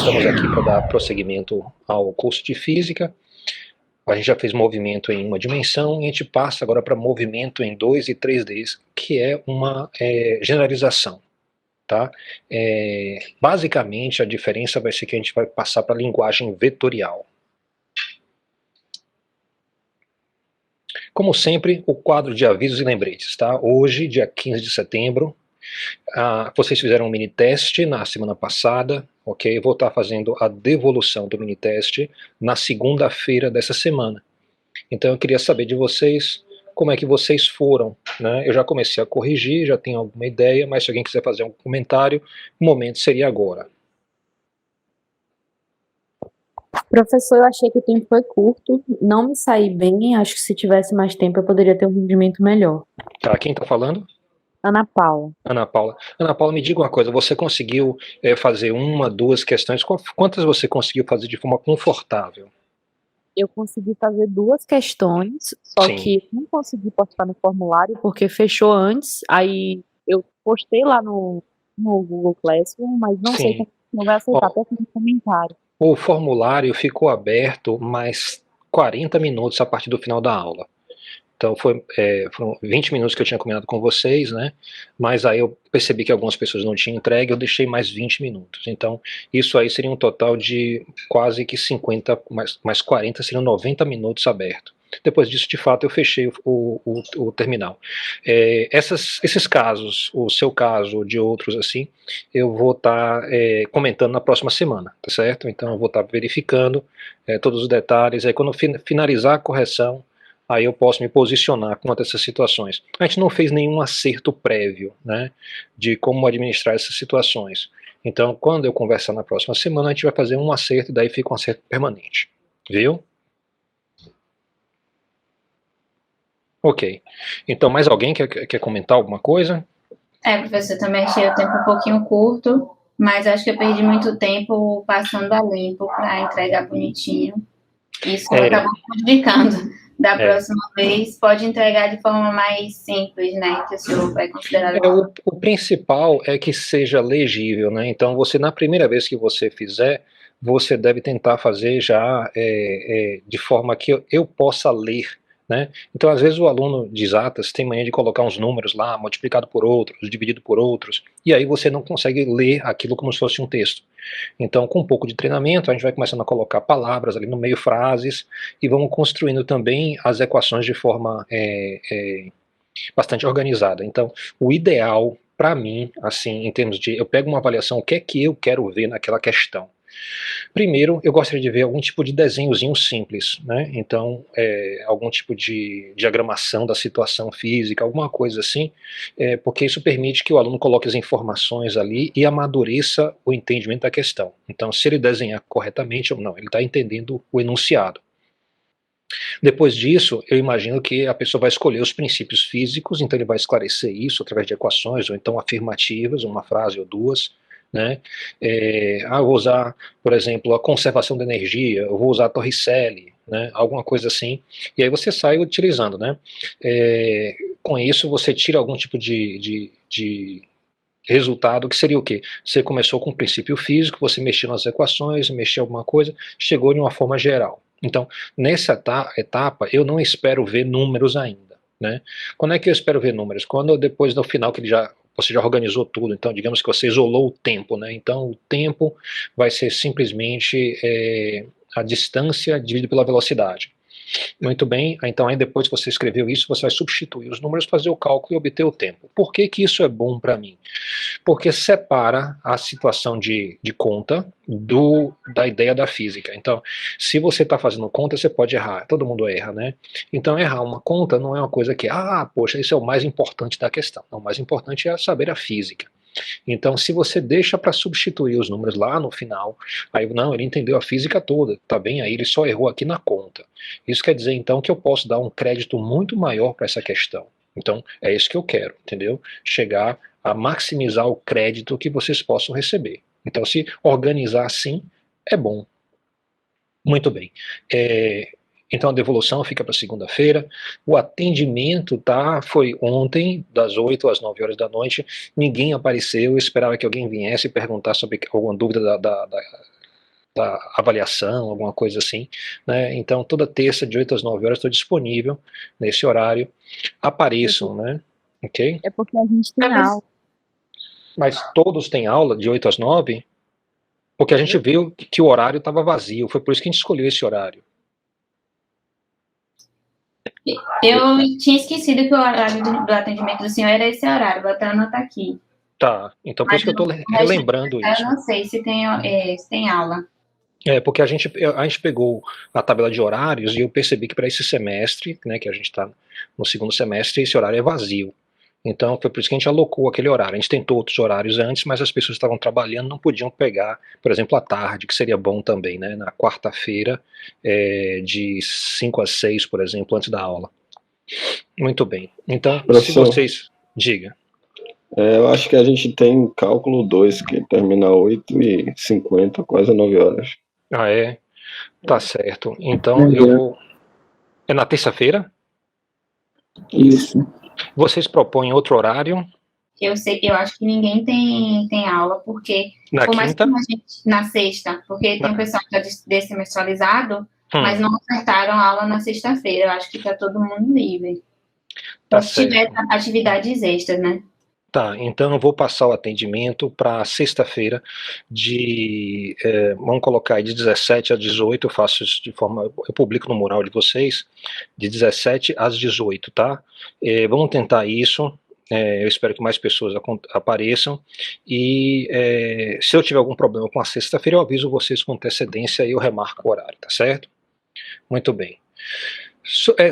estamos aqui para dar prosseguimento ao curso de Física. A gente já fez movimento em uma dimensão e a gente passa agora para movimento em 2 e 3Ds, que é uma generalização. Tá? Basicamente, a diferença vai ser que a gente vai passar para a linguagem vetorial. Como sempre, o quadro de avisos e lembretes. Tá? Hoje, dia 15 de setembro, vocês fizeram um mini teste na semana passada, ok? Eu vou estar fazendo a devolução do mini teste na segunda-feira dessa semana. Então eu queria saber de vocês como é que vocês foram, né? Eu já comecei a corrigir, já tenho alguma ideia, mas se alguém quiser fazer um comentário, o momento seria agora. Professor, eu achei que o tempo foi curto, não me saí bem, acho que se tivesse mais tempo eu poderia ter um rendimento melhor. Tá, quem está falando? Ana Paula. Ana Paula. Ana Paula, me diga uma coisa, você conseguiu fazer uma, duas questões, quantas você conseguiu fazer de forma confortável? Eu consegui fazer 2 questões, só Sim. que não consegui postar no formulário porque fechou antes, aí eu postei lá no Google Classroom, mas não sei Sim. como vai aceitar, até no comentário. O formulário ficou aberto mais 40 minutos a partir do final da aula. Então foram 20 minutos que eu tinha combinado com vocês, né? Mas aí eu percebi que algumas pessoas não tinham entregue, eu deixei mais 20 minutos. Então isso aí seria um total de quase que 50, mais 40, seriam 90 minutos aberto. Depois disso, de fato, eu fechei o terminal. Esses casos, o seu caso, de outros assim, eu vou estar comentando na próxima semana, tá certo? Então eu vou estar verificando todos os detalhes. Aí quando finalizar a correção, aí eu posso me posicionar quanto a essas situações. A gente não fez nenhum acerto prévio, né, de como administrar essas situações. Então, quando eu conversar na próxima semana, a gente vai fazer um acerto e daí fica um acerto permanente. Viu? Ok. Então, mais alguém quer comentar alguma coisa? Professor, também achei o tempo um pouquinho curto, mas acho que eu perdi muito tempo passando a limpo para entregar bonitinho. Isso acabou prejudicando. Da próxima vez, pode entregar de forma mais simples, né? Que o senhor vai considerar. O principal é que seja legível, né? Então, você, na primeira vez que você fizer, você deve tentar fazer já de forma que eu possa ler, né? Então, às vezes o aluno de exatas tem mania de colocar uns números lá, multiplicado por outros, dividido por outros, e aí você não consegue ler aquilo como se fosse um texto. Então, com um pouco de treinamento, a gente vai começando a colocar palavras ali no meio, frases, e vamos construindo também as equações de forma bastante organizada. Então, o ideal para mim, assim, em termos de, eu pego uma avaliação, o que é que eu quero ver naquela questão? Primeiro, eu gostaria de ver algum tipo de desenhozinho simples, né? Então, algum tipo de diagramação da situação física, alguma coisa assim, porque isso permite que o aluno coloque as informações ali e amadureça o entendimento da questão. Então, se ele desenhar corretamente ou não, ele está entendendo o enunciado. Depois disso, eu imagino que a pessoa vai escolher os princípios físicos, então ele vai esclarecer isso através de equações, ou então afirmativas, uma frase ou duas, né? Eu vou usar, por exemplo, a conservação da energia, eu vou usar a Torricelli, né? Alguma coisa assim, e aí você sai utilizando, né? Com isso você tira algum tipo de resultado, que seria o quê? Você começou com um princípio físico, você mexeu nas equações, mexeu alguma coisa, chegou de uma forma geral. Então, nessa etapa, eu não espero ver números ainda, né? Quando é que eu espero ver números? Quando depois, no final, que você já organizou tudo, então digamos que você isolou o tempo, né? Então o tempo vai ser simplesmente a distância dividido pela velocidade. Muito bem, então aí depois que você escreveu isso, você vai substituir os números, fazer o cálculo e obter o tempo. Por que que isso é bom para mim? Porque separa a situação de conta da ideia da física. Então, se você está fazendo conta, você pode errar, todo mundo erra, né? Então, errar uma conta não é uma coisa que, poxa, isso é o mais importante da questão. Não, o mais importante é saber a física. Então, se você deixa para substituir os números lá no final, aí não, ele entendeu a física toda, tá bem? Aí ele só errou aqui na conta. Isso quer dizer então que eu posso dar um crédito muito maior para essa questão. Então, é isso que eu quero, entendeu? Chegar a maximizar o crédito que vocês possam receber. Então, se organizar assim, é bom. Muito bem. Então a devolução fica para segunda-feira. O atendimento foi ontem, das 8 às 9 horas da noite. Ninguém apareceu. Eu esperava que alguém viesse perguntar sobre alguma dúvida avaliação, alguma coisa assim, né? Então toda terça de 8 às 9 horas estou disponível nesse horário. Apareçam, né? Ok? É porque a gente tem aula. Mas todos têm aula de 8 às 9? Porque a gente viu que o horário estava vazio, foi por isso que a gente escolheu esse horário. Eu tinha esquecido que o horário do atendimento do senhor era esse horário, vou até anotar aqui. Tá, então por isso que eu estou relembrando isso. Eu não sei se tem aula. Porque a gente pegou a tabela de horários e eu percebi que para esse semestre, né, que a gente está no segundo semestre, esse horário é vazio. Então foi por isso que a gente alocou aquele horário. A gente tentou outros horários antes, mas as pessoas estavam trabalhando, não podiam pegar, por exemplo, à tarde, que seria bom também, né, na quarta-feira, de 5 às 6, por exemplo, antes da aula. Muito bem. Então, Professor, se vocês... Diga. Eu acho que a gente tem cálculo 2, que termina 8h50, quase 9 horas. Ah, é? Tá certo. Então eu vou... É na terça-feira? Isso. Vocês propõem outro horário? Eu acho que ninguém tem aula, porque Na quinta? Na sexta, porque tem um pessoal que está dessemestralizado, mas não acertaram a aula na sexta-feira. Eu acho que está todo mundo livre. Tá se tiver atividades extras, né? Tá, então eu vou passar o atendimento para sexta-feira vamos colocar aí de 17 às 18, eu faço isso de forma, eu publico no mural de vocês, de 17 às 18, tá? Vamos tentar isso, eu espero que mais pessoas apareçam, e se eu tiver algum problema com a sexta-feira, eu aviso vocês com antecedência e eu remarco o horário, tá certo? Muito bem.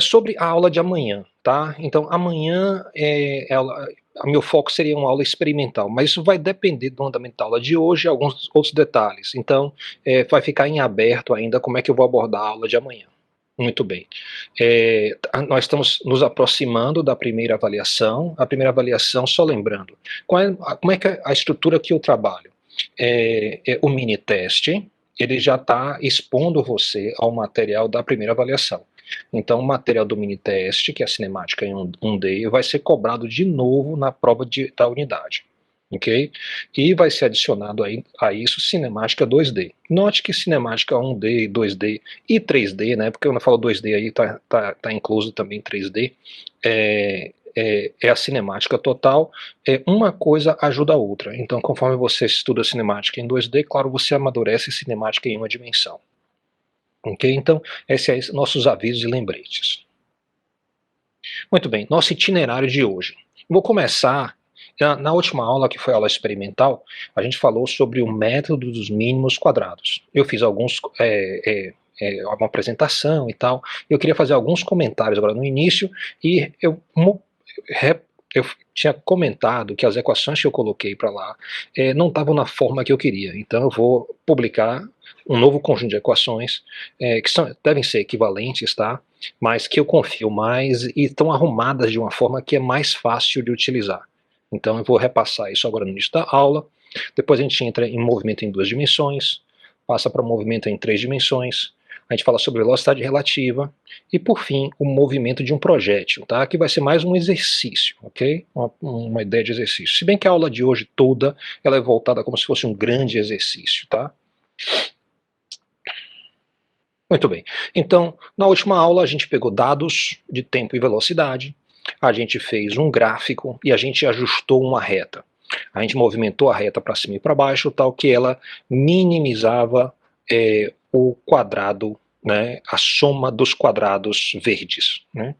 Sobre a aula de amanhã, tá? Então, amanhã meu foco seria uma aula experimental, mas isso vai depender do andamento da aula de hoje e alguns outros detalhes. Então, vai ficar em aberto ainda como é que eu vou abordar a aula de amanhã. Muito bem. Nós estamos nos aproximando da primeira avaliação. A primeira avaliação, só lembrando, como é que é a estrutura que eu trabalho? O mini teste, ele já está expondo você ao material da primeira avaliação. Então, o material do mini-teste, que é a cinemática em 1D, vai ser cobrado de novo na prova da unidade. Ok? E vai ser adicionado a isso cinemática 2D. Note que cinemática 1D, 2D e 3D, né? Porque quando eu falo 2D aí tá incluso também 3D. É a cinemática total. Uma coisa ajuda a outra. Então, conforme você estuda cinemática em 2D, claro, você amadurece cinemática em uma dimensão. Ok? Então, esses são nossos avisos e lembretes. Muito bem, nosso itinerário de hoje. Vou começar, na última aula, que foi a aula experimental, a gente falou sobre o método dos mínimos quadrados. Eu fiz uma apresentação e tal, eu queria fazer alguns comentários agora no início, e eu tinha comentado que as equações que eu coloquei para lá não estavam na forma que eu queria, então eu vou publicar um novo conjunto de equações que devem ser equivalentes, tá? Mas que eu confio mais e estão arrumadas de uma forma que é mais fácil de utilizar. Então eu vou repassar isso agora no início da aula. Depois a gente entra em movimento em 2 dimensões, passa para movimento em 3 dimensões, a gente fala sobre velocidade relativa e, por fim, o movimento de um projétil, tá? Que vai ser mais um exercício, ok? Uma ideia de exercício. Se bem que a aula de hoje toda ela é voltada como se fosse um grande exercício, tá? Muito bem. Então, na última aula a gente pegou dados de tempo e velocidade, a gente fez um gráfico e a gente ajustou uma reta. A gente movimentou a reta para cima e para baixo, tal que ela minimizava o quadrado, né, a soma dos quadrados verdes, né?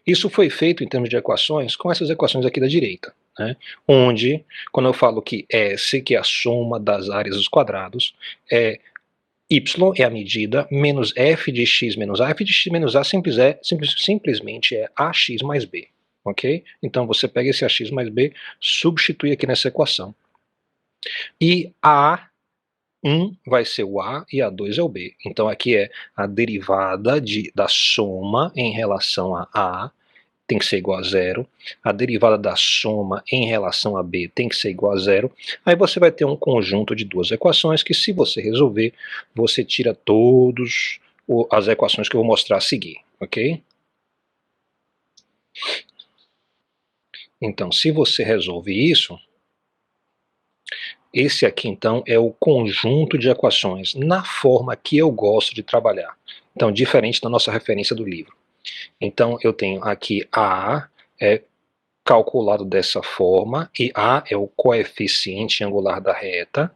Isso foi feito em termos de equações com essas equações aqui da direita, né? Onde, quando eu falo que S, que é a soma das áreas dos quadrados, y é a medida, menos f de x menos a. F de x menos a simplesmente é ax mais b, ok? Então você pega esse ax mais b, substitui aqui nessa equação. E A1 vai ser o A e A2 é o B. Então aqui é a derivada da soma em relação a A, tem que ser igual a zero, a derivada da soma em relação a B tem que ser igual a zero, aí você vai ter um conjunto de duas equações que, se você resolver, você tira todas as equações que eu vou mostrar a seguir, ok? Então, se você resolve isso, Esse aqui, então, é o conjunto de equações na forma que eu gosto de trabalhar. Então, diferente da nossa referência do livro. Então, eu tenho aqui A é calculado dessa forma, e A é o coeficiente angular da reta,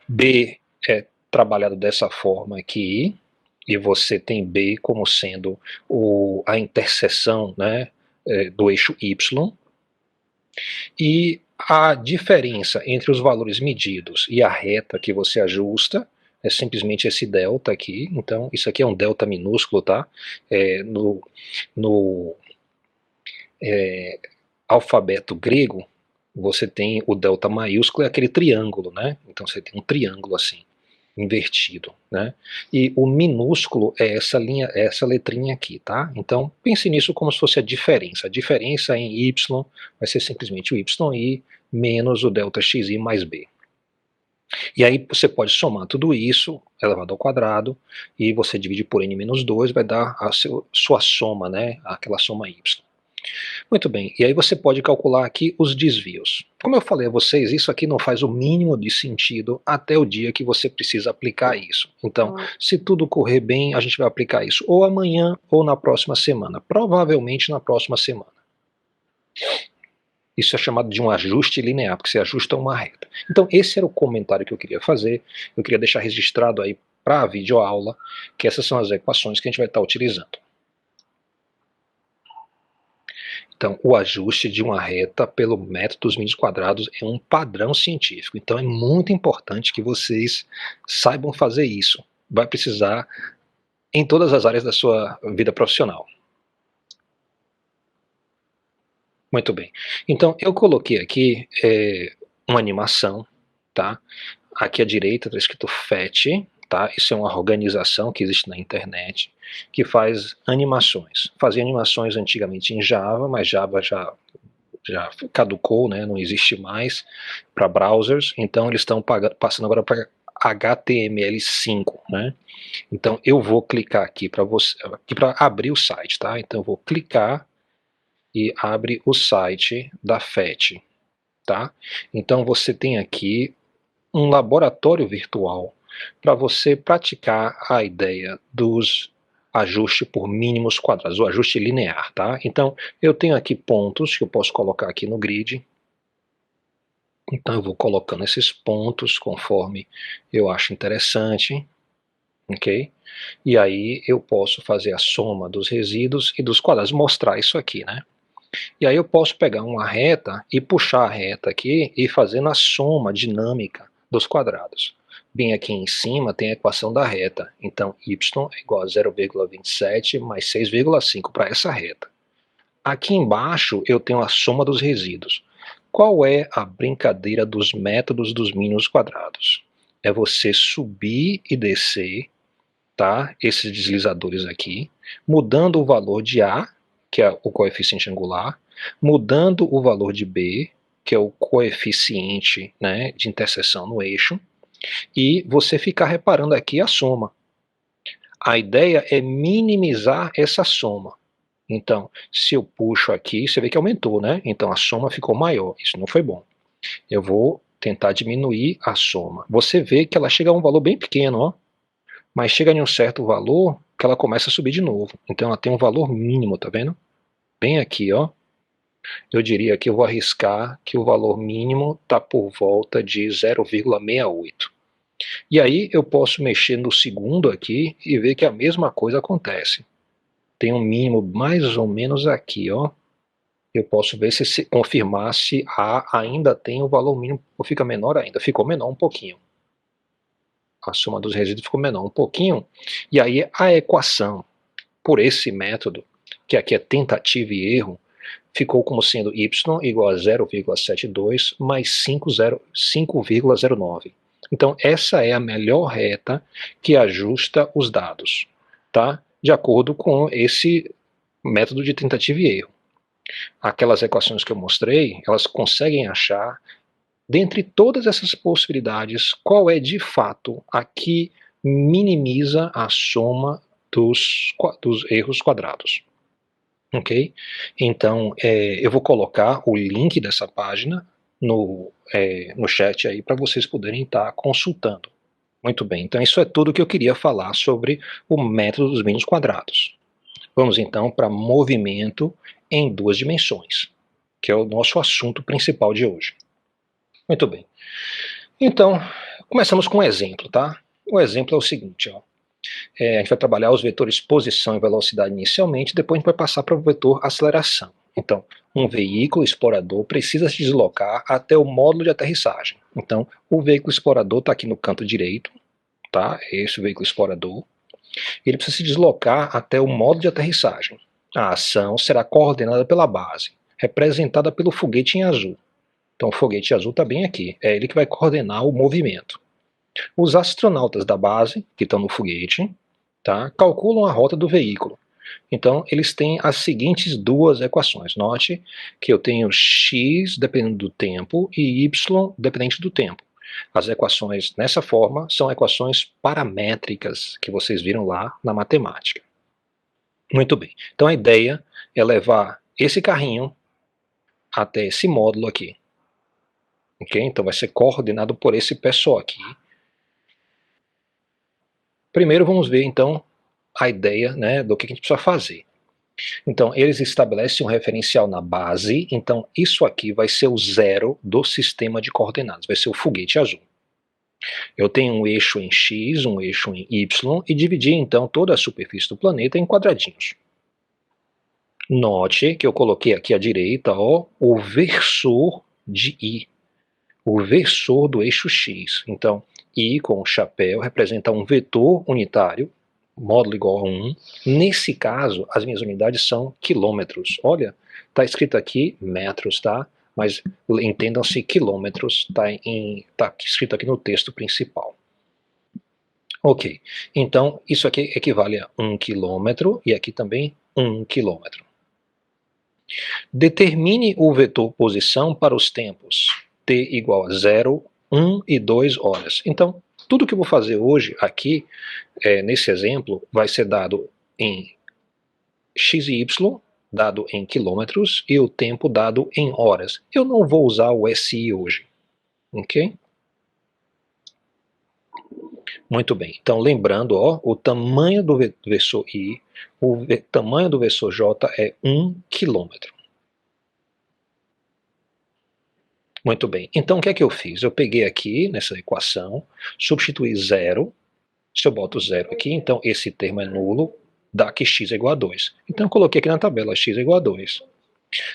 B é trabalhado dessa forma aqui, e você tem B como sendo a interseção, né, do eixo Y, e a diferença entre os valores medidos e a reta que você ajusta é simplesmente esse delta aqui. Então, isso aqui é um delta minúsculo, tá? No alfabeto grego, você tem o delta maiúsculo, é aquele triângulo, né? Então, você tem um triângulo assim, invertido, né? E o minúsculo é essa linha, essa letrinha aqui, tá? Então, pense nisso como se fosse a diferença. A diferença em y vai ser simplesmente o yi menos o delta xi mais b. E aí você pode somar tudo isso, elevado ao quadrado, e você divide por n menos 2, vai dar a sua soma, né? Aquela soma y. Muito bem, e aí você pode calcular aqui os desvios. Como eu falei a vocês, isso aqui não faz o mínimo de sentido até o dia que você precisa aplicar isso. Então, se tudo correr bem, a gente vai aplicar isso ou amanhã ou na próxima semana. Provavelmente na próxima semana. Isso é chamado de um ajuste linear, porque você ajusta uma reta. Então, esse era o comentário que eu queria fazer. Eu queria deixar registrado aí para a videoaula que essas são as equações que a gente vai estar utilizando. Então, o ajuste de uma reta pelo método dos mínimos quadrados é um padrão científico. Então, é muito importante que vocês saibam fazer isso. Vai precisar em todas as áreas da sua vida profissional. Muito bem. Então, eu coloquei aqui uma animação, tá? Aqui à direita está escrito FET, tá? Isso é uma organização que existe na internet, que faz animações. Fazia animações antigamente em Java, mas Java já caducou, né? Não existe mais para browsers, então eles estão passando agora para HTML5, né? Então eu vou clicar aqui para abrir o site, tá? Então eu vou clicar e abre o site da FET, tá? Então você tem aqui um laboratório virtual para você praticar a ideia dos ajustes por mínimos quadrados, o ajuste linear, tá? Então, eu tenho aqui pontos que eu posso colocar aqui no grid. Então, eu vou colocando esses pontos conforme eu acho interessante, ok? E aí eu posso fazer a soma dos resíduos e dos quadrados, mostrar isso aqui, né? E aí eu posso pegar uma reta e puxar a reta aqui e fazendo a soma dinâmica dos quadrados. Bem aqui em cima tem a equação da reta, então y é igual a 0,27 mais 6,5 para essa reta. Aqui embaixo eu tenho a soma dos resíduos. Qual é a brincadeira dos métodos dos mínimos quadrados? É você subir e descer, tá? Esses deslizadores aqui, mudando o valor de A, que é o coeficiente angular, mudando o valor de B, que é o coeficiente, né, de interseção no eixo, e você ficar reparando aqui a soma. A ideia é minimizar essa soma. Então, se eu puxo aqui, você vê que aumentou, né? Então a soma ficou maior, isso não foi bom. Eu vou tentar diminuir a soma. Você vê que ela chega a um valor bem pequeno, ó, mas chega em um certo valor que ela começa a subir de novo. Então ela tem um valor mínimo, tá vendo? Bem aqui, ó. Eu diria que eu vou arriscar que o valor mínimo está por volta de 0,68. E aí eu posso mexer no segundo aqui e ver que a mesma coisa acontece. Tem um mínimo mais ou menos aqui, ó. Eu posso ver se confirmar se A ainda tem o valor mínimo ou fica menor ainda. Ficou menor um pouquinho. A soma dos resíduos ficou menor um pouquinho. E aí a equação por esse método, que aqui é tentativa e erro, ficou como sendo y igual a 0,72 mais 5,09. Então essa é a melhor reta que ajusta os dados, tá? De acordo com esse método de tentativa e erro. Aquelas equações que eu mostrei, elas conseguem achar, dentre todas essas possibilidades, qual é de fato a que minimiza a soma dos erros quadrados. Ok? Então, eu vou colocar o link dessa página no no chat aí para vocês poderem estar consultando. Muito bem, então isso é tudo que eu queria falar sobre o método dos mínimos quadrados. Vamos então para movimento em duas dimensões, que é o nosso assunto principal de hoje. Muito bem. Então, começamos com um exemplo, tá? O exemplo é o seguinte, ó. A gente vai trabalhar os vetores posição e velocidade inicialmente, depois a gente vai passar para o vetor aceleração. Então, um veículo explorador precisa se deslocar até o módulo de aterrissagem. Então, o veículo explorador está aqui no canto direito, tá? Esse é o veículo explorador. Ele precisa se deslocar até o módulo de aterrissagem. A ação será coordenada pela base, representada pelo foguete em azul. Então, o foguete azul está bem aqui. É ele que vai coordenar o movimento. Os astronautas da base, que estão no foguete, tá, calculam a rota do veículo. Então, eles têm as seguintes duas equações. Note que eu tenho x dependendo do tempo e y dependente do tempo. As equações nessa forma são equações paramétricas que vocês viram lá na matemática. Muito bem. Então, a ideia é levar esse carrinho até esse módulo aqui. Ok? Então, vai ser coordenado por esse pessoal aqui. Primeiro vamos ver então a ideia, né, do que a gente precisa fazer. Então eles estabelecem um referencial na base, então isso aqui vai ser o zero do sistema de coordenadas, vai ser o foguete azul. Eu tenho um eixo em x, um eixo em y e dividi então toda a superfície do planeta em quadradinhos. Note que eu coloquei aqui à direita, ó, o versor de I, o versor do eixo x. Então I com o chapéu representa um vetor unitário, módulo igual a 1. Nesse caso, as minhas unidades são quilômetros. Olha, está escrito aqui metros, tá? Mas entendam-se quilômetros, tá escrito aqui no texto principal. Ok, então isso aqui equivale a 1 quilômetro e aqui também 1 quilômetro. Determine o vetor posição para os tempos t igual a 0, 1 e 2 horas. Então, tudo que eu vou fazer hoje aqui, nesse exemplo, vai ser dado em x e y, dado em quilômetros, e o tempo dado em horas. Eu não vou usar o SI hoje, ok? Muito bem, então lembrando, ó, o tamanho do versor I, o tamanho do versor J é 1 quilômetro. Muito bem, então o que é que eu fiz? Eu peguei aqui, nessa equação, substituí zero. Se eu boto zero aqui, então esse termo é nulo, dá que x é igual a 2. Então eu coloquei aqui na tabela x é igual a 2.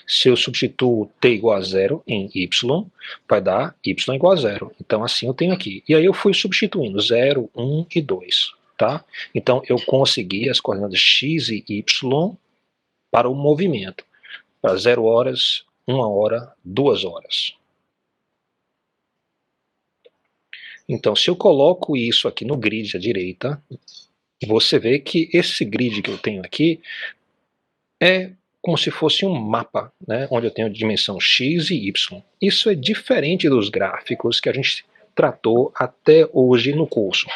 Se eu substituo t igual a 0 em y, vai dar y igual a 0. Então assim eu tenho aqui. E aí eu fui substituindo 0, 1 e 2. Tá? Então eu consegui as coordenadas x e y para o movimento. Para 0 horas, 1 hora, 2 horas. Então, se eu coloco isso aqui no grid à direita, você vê que esse grid que eu tenho aqui é como se fosse um mapa, né, onde eu tenho dimensão x e y. Isso é diferente dos gráficos que a gente tratou até hoje no curso.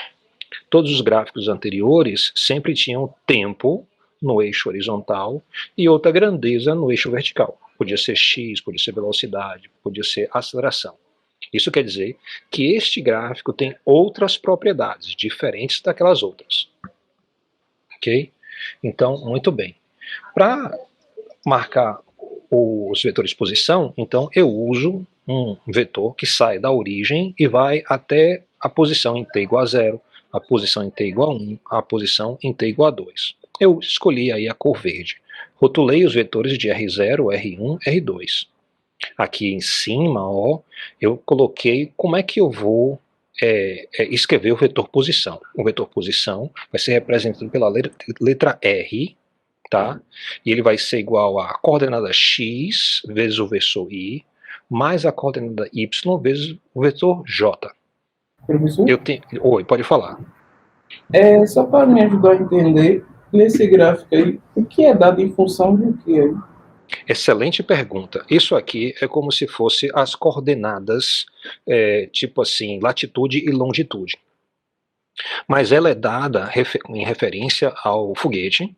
Todos os gráficos anteriores sempre tinham tempo no eixo horizontal e outra grandeza no eixo vertical. Podia ser x, podia ser velocidade, podia ser aceleração. Isso quer dizer que este gráfico tem outras propriedades, diferentes daquelas outras. Ok? Então, muito bem. Para marcar os vetores de posição, então eu uso um vetor que sai da origem e vai até a posição em t igual a 0, a posição em t igual a 1, a posição em t igual a 2. Eu escolhi aí a cor verde. Rotulei os vetores de R0, R1, R2. Aqui em cima, ó, eu coloquei como é que eu vou escrever o vetor posição. O vetor posição vai ser representado pela letra R, tá? E ele vai ser igual a coordenada x vezes o vetor I, mais a coordenada y vezes o vetor j. Professor? Oi, pode falar. Só para me ajudar a entender, nesse gráfico aí, o que é dado em função de quê aí? Excelente pergunta. Isso aqui é como se fosse as coordenadas, tipo assim, latitude e longitude. Mas ela é dada em referência ao foguete.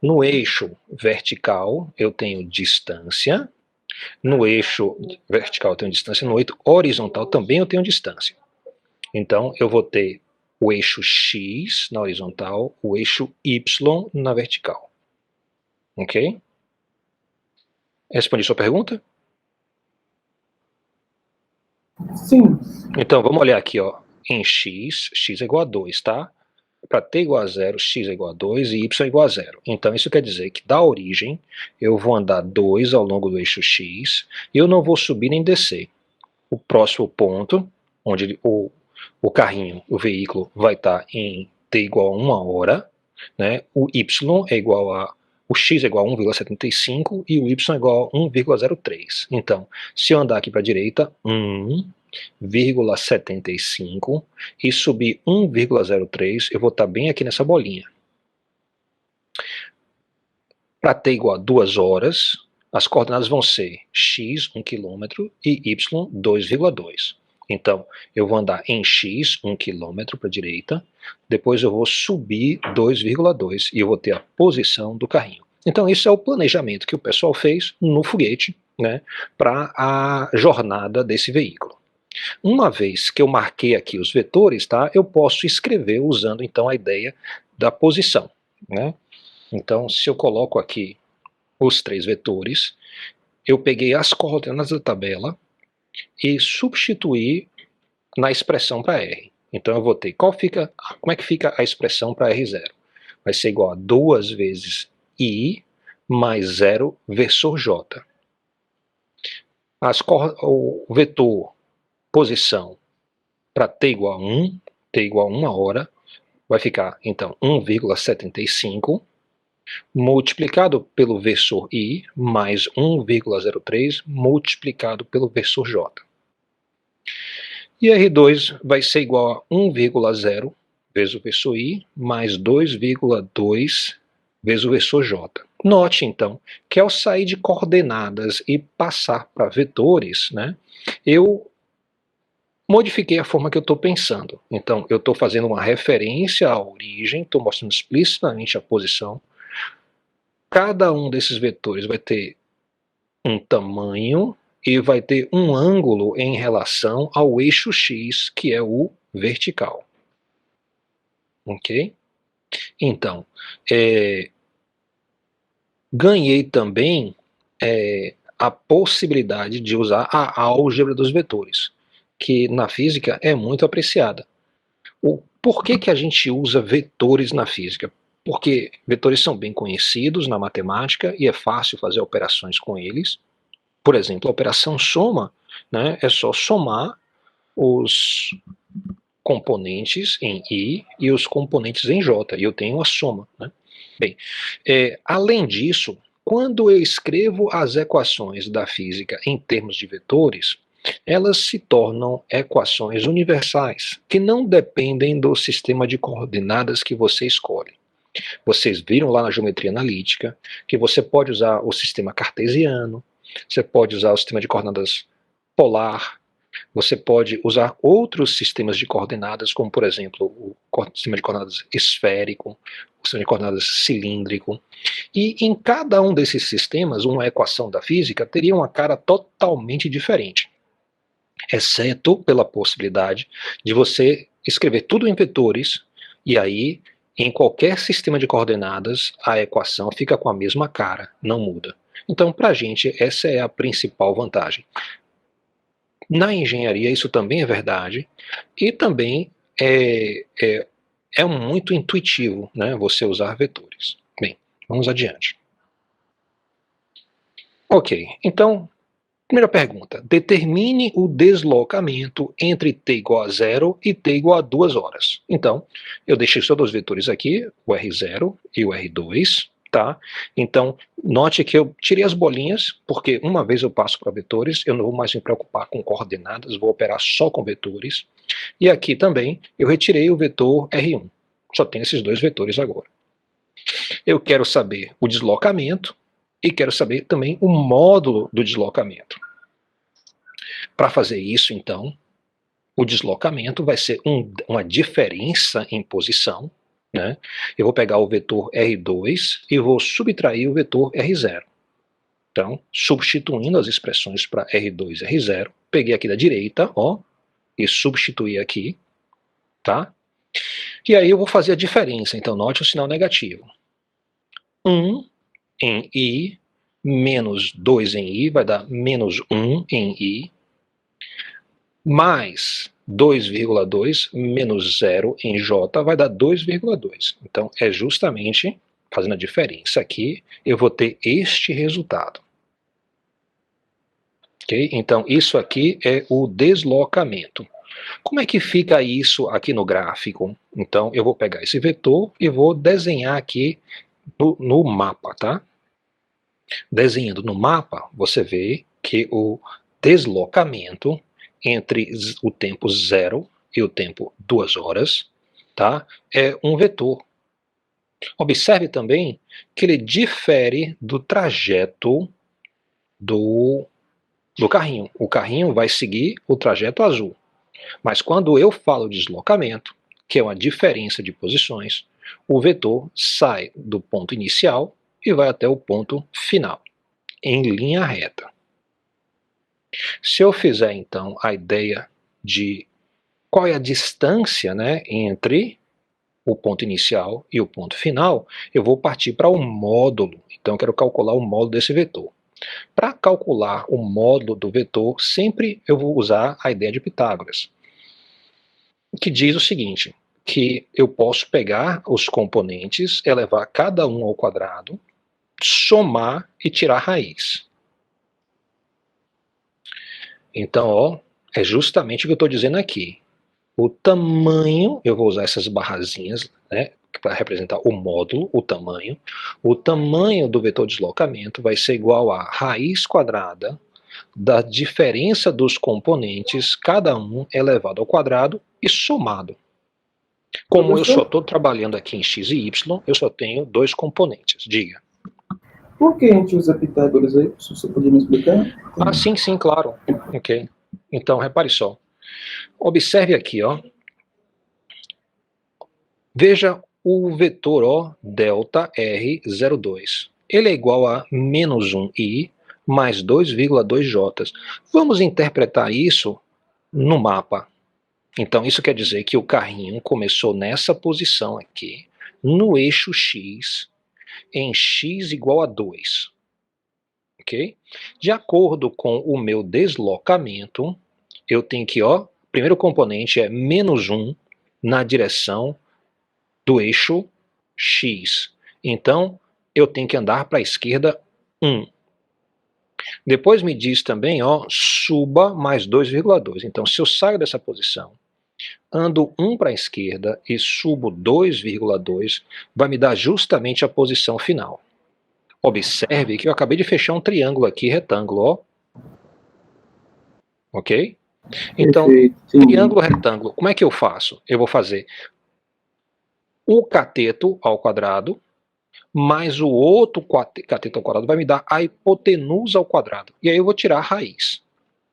No eixo vertical, eu tenho distância, No eixo vertical eu tenho distância, no eixo horizontal também eu tenho distância. Então, eu vou ter o eixo X na horizontal, o eixo Y na vertical. Ok? Respondi sua pergunta? Sim. Então, vamos olhar aqui, ó, em x é igual a 2, tá? Para t igual a 0, x é igual a 2 e y é igual a 0. Então, isso quer dizer que da origem, eu vou andar 2 ao longo do eixo x e eu não vou subir nem descer. O próximo ponto, onde o carrinho, o veículo, vai estar em t igual a 1 hora, né? O y é igual a... O x é igual a 1,75 e o y é igual a 1,03. Então, se eu andar aqui para a direita, 1,75 e subir 1,03, eu vou estar bem aqui nessa bolinha. Para t igual a 2 horas, as coordenadas vão ser x, 1 km, e y, 2,2. Então, eu vou andar em x, 1 km para a direita, depois eu vou subir 2,2 e eu vou ter a posição do carrinho. Então, isso é o planejamento que o pessoal fez no foguete, né, para a jornada desse veículo. Uma vez que eu marquei aqui os vetores, tá, eu posso escrever usando então a ideia da posição, né? Então, se eu coloco aqui os 3 vetores, eu peguei as coordenadas da tabela e substituí na expressão para R. Então eu vou ter, como é que fica a expressão para R0? Vai ser igual a 2 vezes I mais 0 versor J. O vetor posição para t igual a 1, t igual a 1 hora, vai ficar então 1,75 multiplicado pelo versor I mais 1,03 multiplicado pelo versor J. E R2 vai ser igual a 1,0 vezes o versor I mais 2,2 vezes o versor J. Note, então, que ao sair de coordenadas e passar para vetores, né, eu modifiquei a forma que eu estou pensando. Então, eu estou fazendo uma referência à origem, estou mostrando explicitamente a posição. Cada um desses vetores vai ter um tamanho e vai ter um ângulo em relação ao eixo X, que é o vertical. Ok? Então, ganhei também a possibilidade de usar a álgebra dos vetores, que na física é muito apreciada. Por que a gente usa vetores na física? Porque vetores são bem conhecidos na matemática e é fácil fazer operações com eles. Por exemplo, a operação soma, né, é só somar os componentes em I e os componentes em J, e eu tenho a soma, né? Bem, além disso, quando eu escrevo as equações da física em termos de vetores, elas se tornam equações universais, que não dependem do sistema de coordenadas que você escolhe. Vocês viram lá na geometria analítica que você pode usar o sistema cartesiano, você pode usar o sistema de coordenadas polar, você pode usar outros sistemas de coordenadas, como por exemplo o sistema de coordenadas esférico, o sistema de coordenadas cilíndrico. E em cada um desses sistemas, uma equação da física teria uma cara totalmente diferente, exceto pela possibilidade de você escrever tudo em vetores, e aí, em qualquer sistema de coordenadas, a equação fica com a mesma cara, não muda. Então, para a gente, essa é a principal vantagem. Na engenharia, isso também é verdade, e também é muito intuitivo, né, você usar vetores. Bem, vamos adiante. Ok, então, primeira pergunta. Determine o deslocamento entre t igual a 0 e t igual a 2 horas. Então, eu deixei só 2 vetores aqui, o R0 e o R2, tá? Então, note que eu tirei as bolinhas, porque uma vez eu passo para vetores, eu não vou mais me preocupar com coordenadas, vou operar só com vetores. E aqui também, eu retirei o vetor R1. Só tem esses 2 vetores agora. Eu quero saber o deslocamento, e quero saber também o módulo do deslocamento. Para fazer isso, então, o deslocamento vai ser uma diferença em posição, né? Eu vou pegar o vetor R2 e vou subtrair o vetor R0. Então, substituindo as expressões para R2 e R0, peguei aqui da direita, ó, e substituí aqui, tá? E aí eu vou fazer a diferença, então note o sinal negativo. 1 em I menos 2 em I vai dar menos 1 em I, mais 2,2 menos 0 em J vai dar 2,2. Então é justamente, fazendo a diferença aqui, eu vou ter este resultado. Ok? Então isso aqui é o deslocamento. Como é que fica isso aqui no gráfico? Então eu vou pegar esse vetor e vou desenhar aqui no mapa, tá? Desenhando no mapa, você vê que o deslocamento entre o tempo 0 e o tempo 2 horas, tá? É um vetor. Observe também que ele difere do trajeto do carrinho. O carrinho vai seguir o trajeto azul. Mas quando eu falo de deslocamento, que é uma diferença de posições, o vetor sai do ponto inicial e vai até o ponto final, em linha reta. Se eu fizer, então, a ideia de qual é a distância, né, entre o ponto inicial e o ponto final, eu vou partir para o módulo. Então, eu quero calcular o módulo desse vetor. Para calcular o módulo do vetor, sempre eu vou usar a ideia de Pitágoras, que diz o seguinte, que eu posso pegar os componentes, elevar cada um ao quadrado, somar e tirar a raiz. Então, ó, é justamente o que eu estou dizendo aqui. O tamanho, eu vou usar essas barrazinhas, né, para representar o módulo, o tamanho do vetor de deslocamento vai ser igual a raiz quadrada da diferença dos componentes, cada um elevado ao quadrado e somado. Como eu só estou trabalhando aqui em x e y, eu só tenho dois componentes. Diga. Por que a gente usa Pitágoras aí? Você podia me explicar? Ah, sim, claro. Ok. Então, repare só. Observe aqui, ó. Veja o vetor, ó, delta R02. Ele é igual a menos 1i mais 2,2j. Vamos interpretar isso no mapa. Então, isso quer dizer que o carrinho começou nessa posição aqui, no eixo x, em x igual a 2. Ok? De acordo com o meu deslocamento, eu tenho que, ó, o primeiro componente é menos 1 na direção do eixo x. Então, eu tenho que andar para a esquerda 1. Depois me diz também, ó, suba mais 2,2. Então, se eu saio dessa posição, ando 1 para a esquerda e subo 2,2, vai me dar justamente a posição final. Observe que eu acabei de fechar um triângulo aqui, retângulo, ó. Ok? Então, triângulo, retângulo, como é que eu faço? Eu vou fazer o cateto ao quadrado, mais o outro cateto ao quadrado vai me dar a hipotenusa ao quadrado. E aí eu vou tirar a raiz.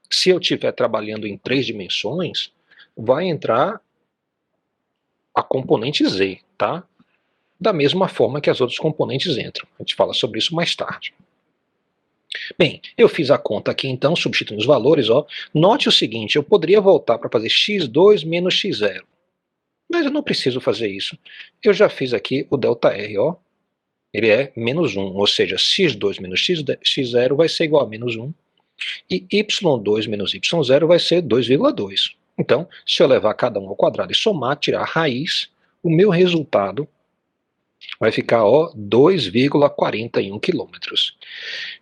Se eu estiver trabalhando em 3 dimensões, vai entrar a componente z, tá? Da mesma forma que as outras componentes entram. A gente fala sobre isso mais tarde. Bem, eu fiz a conta aqui então, substituindo os valores, ó. Note o seguinte, eu poderia voltar para fazer x2 menos x0. Mas eu não preciso fazer isso. Eu já fiz aqui o ΔR, ó. Ele é menos 1, ou seja, x2 menos x0 vai ser igual a menos 1. E y2 menos y0 vai ser 2,2. Então, se eu levar cada um ao quadrado e somar, tirar a raiz, o meu resultado vai ficar, ó, 2,41 quilômetros.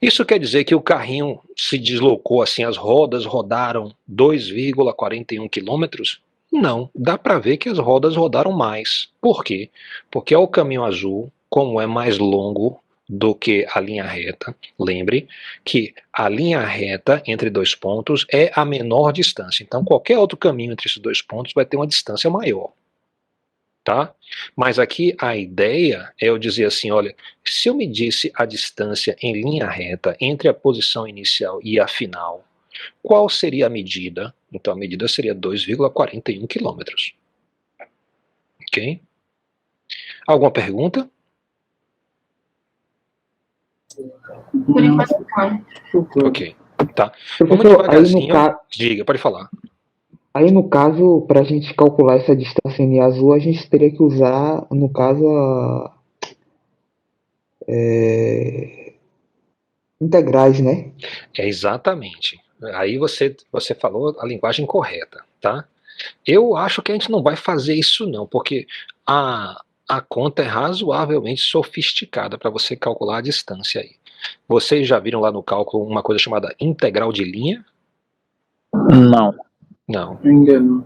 Isso quer dizer que o carrinho se deslocou assim, as rodas rodaram 2,41 quilômetros? Não, dá para ver que as rodas rodaram mais. Por quê? Porque o caminho azul, como é mais longo do que a linha reta, lembre que a linha reta entre dois pontos é a menor distância. Então, qualquer outro caminho entre esses dois pontos vai ter uma distância maior. Tá? Mas aqui a ideia é eu dizer assim, olha, se eu medisse a distância em linha reta entre a posição inicial e a final, qual seria a medida? Então a medida seria 2,41 quilômetros. Ok? Alguma pergunta? Por enquanto, não. Ok, tá. Vamos Professor, devagarzinho. Diga, pode falar. Aí no caso, para a gente calcular essa distância em azul, a gente teria que usar, no caso, integrais, né? Exatamente. Aí você falou a linguagem correta, tá? Eu acho que a gente não vai fazer isso não, porque a conta é razoavelmente sofisticada para você calcular a distância aí. Vocês já viram lá no cálculo uma coisa chamada integral de linha? Não. Não. Ainda não.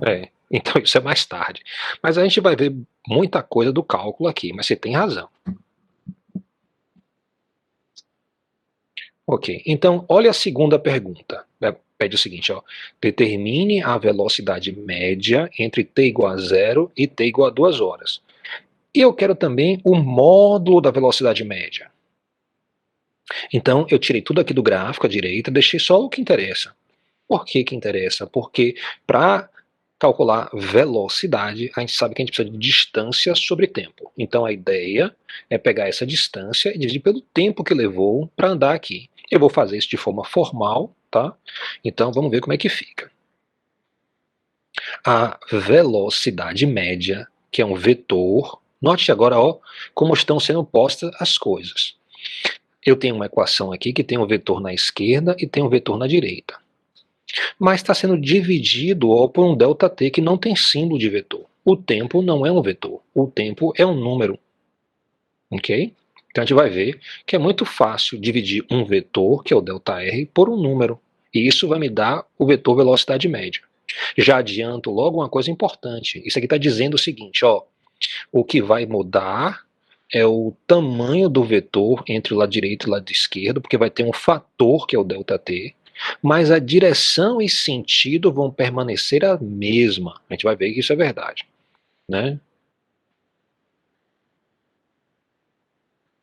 Então isso é mais tarde. Mas a gente vai ver muita coisa do cálculo aqui, mas você tem razão. Ok, então olha a segunda pergunta. Pede o seguinte, ó, determine a velocidade média entre t igual a 0 e t igual a 2 horas. E eu quero também o módulo da velocidade média. Então eu tirei tudo aqui do gráfico à direita, deixei só o que interessa. Por que que interessa? Porque para calcular velocidade, a gente sabe que a gente precisa de distância sobre tempo. Então a ideia é pegar essa distância e dividir pelo tempo que levou para andar aqui. Eu vou fazer isso de forma formal, tá? Então vamos ver como é que fica. A velocidade média, que é um vetor, note agora, ó, como estão sendo postas as coisas. Eu tenho uma equação aqui que tem um vetor na esquerda e tem um vetor na direita. Mas está sendo dividido por um ΔT que não tem símbolo de vetor. O tempo não é um vetor, o tempo é um número. Ok? Então a gente vai ver que é muito fácil dividir um vetor, que é o ΔR, por um número. E isso vai me dar o vetor velocidade média. Já adianto logo uma coisa importante. Isso aqui está dizendo o seguinte, ó, o que vai mudar é o tamanho do vetor entre o lado direito e o lado esquerdo, porque vai ter um fator que é o ΔT, mas a direção e sentido vão permanecer a mesma. A gente vai ver que isso é verdade, né?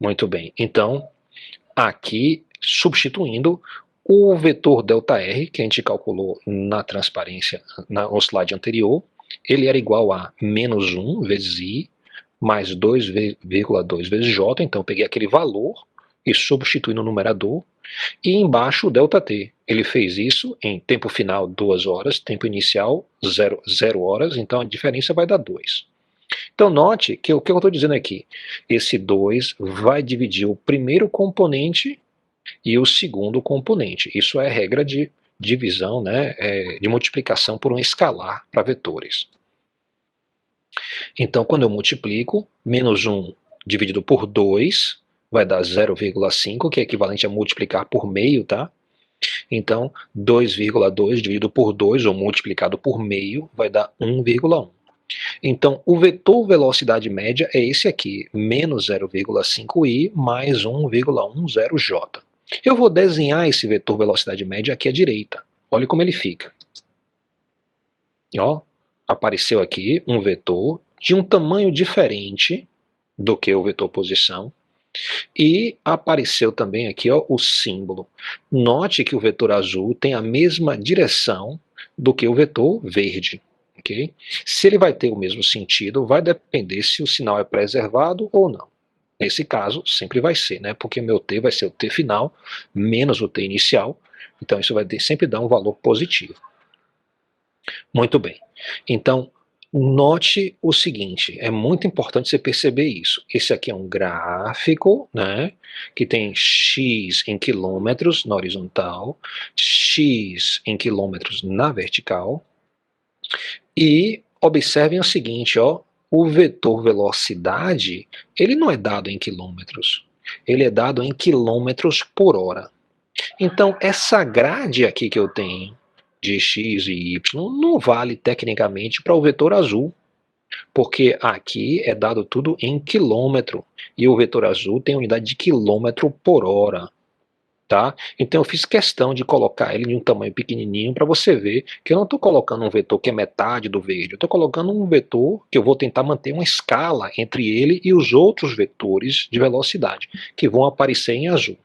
Muito bem. Então, aqui, substituindo o vetor ΔR, que a gente calculou na transparência, no slide anterior, ele era igual a menos 1 vezes I, mais 2,2 vezes J, então eu peguei aquele valor e substituí no numerador, e embaixo o ΔT. Ele fez isso em tempo final 2 horas, tempo inicial 0 horas, então a diferença vai dar 2. Então note que o que eu estou dizendo aqui, esse 2 vai dividir o primeiro componente e o segundo componente. Isso é regra de divisão, né, de multiplicação por um escalar para vetores. Então quando eu multiplico, menos 1 dividido por 2 vai dar 0,5, que é equivalente a multiplicar por meio, tá? Então 2,2 dividido por 2, ou multiplicado por meio, vai dar 1,1. Então, o vetor velocidade média é esse aqui, menos 0,5i mais 1,10j. Eu vou desenhar esse vetor velocidade média aqui à direita. Olha como ele fica. Ó, apareceu aqui um vetor de um tamanho diferente do que o vetor posição. E apareceu também aqui, ó, o símbolo. Note que o vetor azul tem a mesma direção do que o vetor verde. Okay? Se ele vai ter o mesmo sentido, vai depender se o sinal é preservado ou não. Nesse caso, sempre vai ser, né? Porque meu t vai ser o t final menos o t inicial, então isso vai sempre dar um valor positivo. Muito bem. Então, note o seguinte, é muito importante você perceber isso. Esse aqui é um gráfico, né, que tem x em quilômetros na horizontal, x em quilômetros na vertical. E observem o seguinte, ó, o vetor velocidade, ele não é dado em quilômetros, ele é dado em quilômetros por hora. Então, essa grade aqui que eu tenho, de x e y, não vale tecnicamente para o vetor azul, porque aqui é dado tudo em quilômetro, e o vetor azul tem unidade de quilômetro por hora. Tá? Então eu fiz questão de colocar ele em um tamanho pequenininho para você ver que eu não estou colocando um vetor que é metade do verde, eu estou colocando um vetor que eu vou tentar manter uma escala entre ele e os outros vetores de velocidade, que vão aparecer em azul.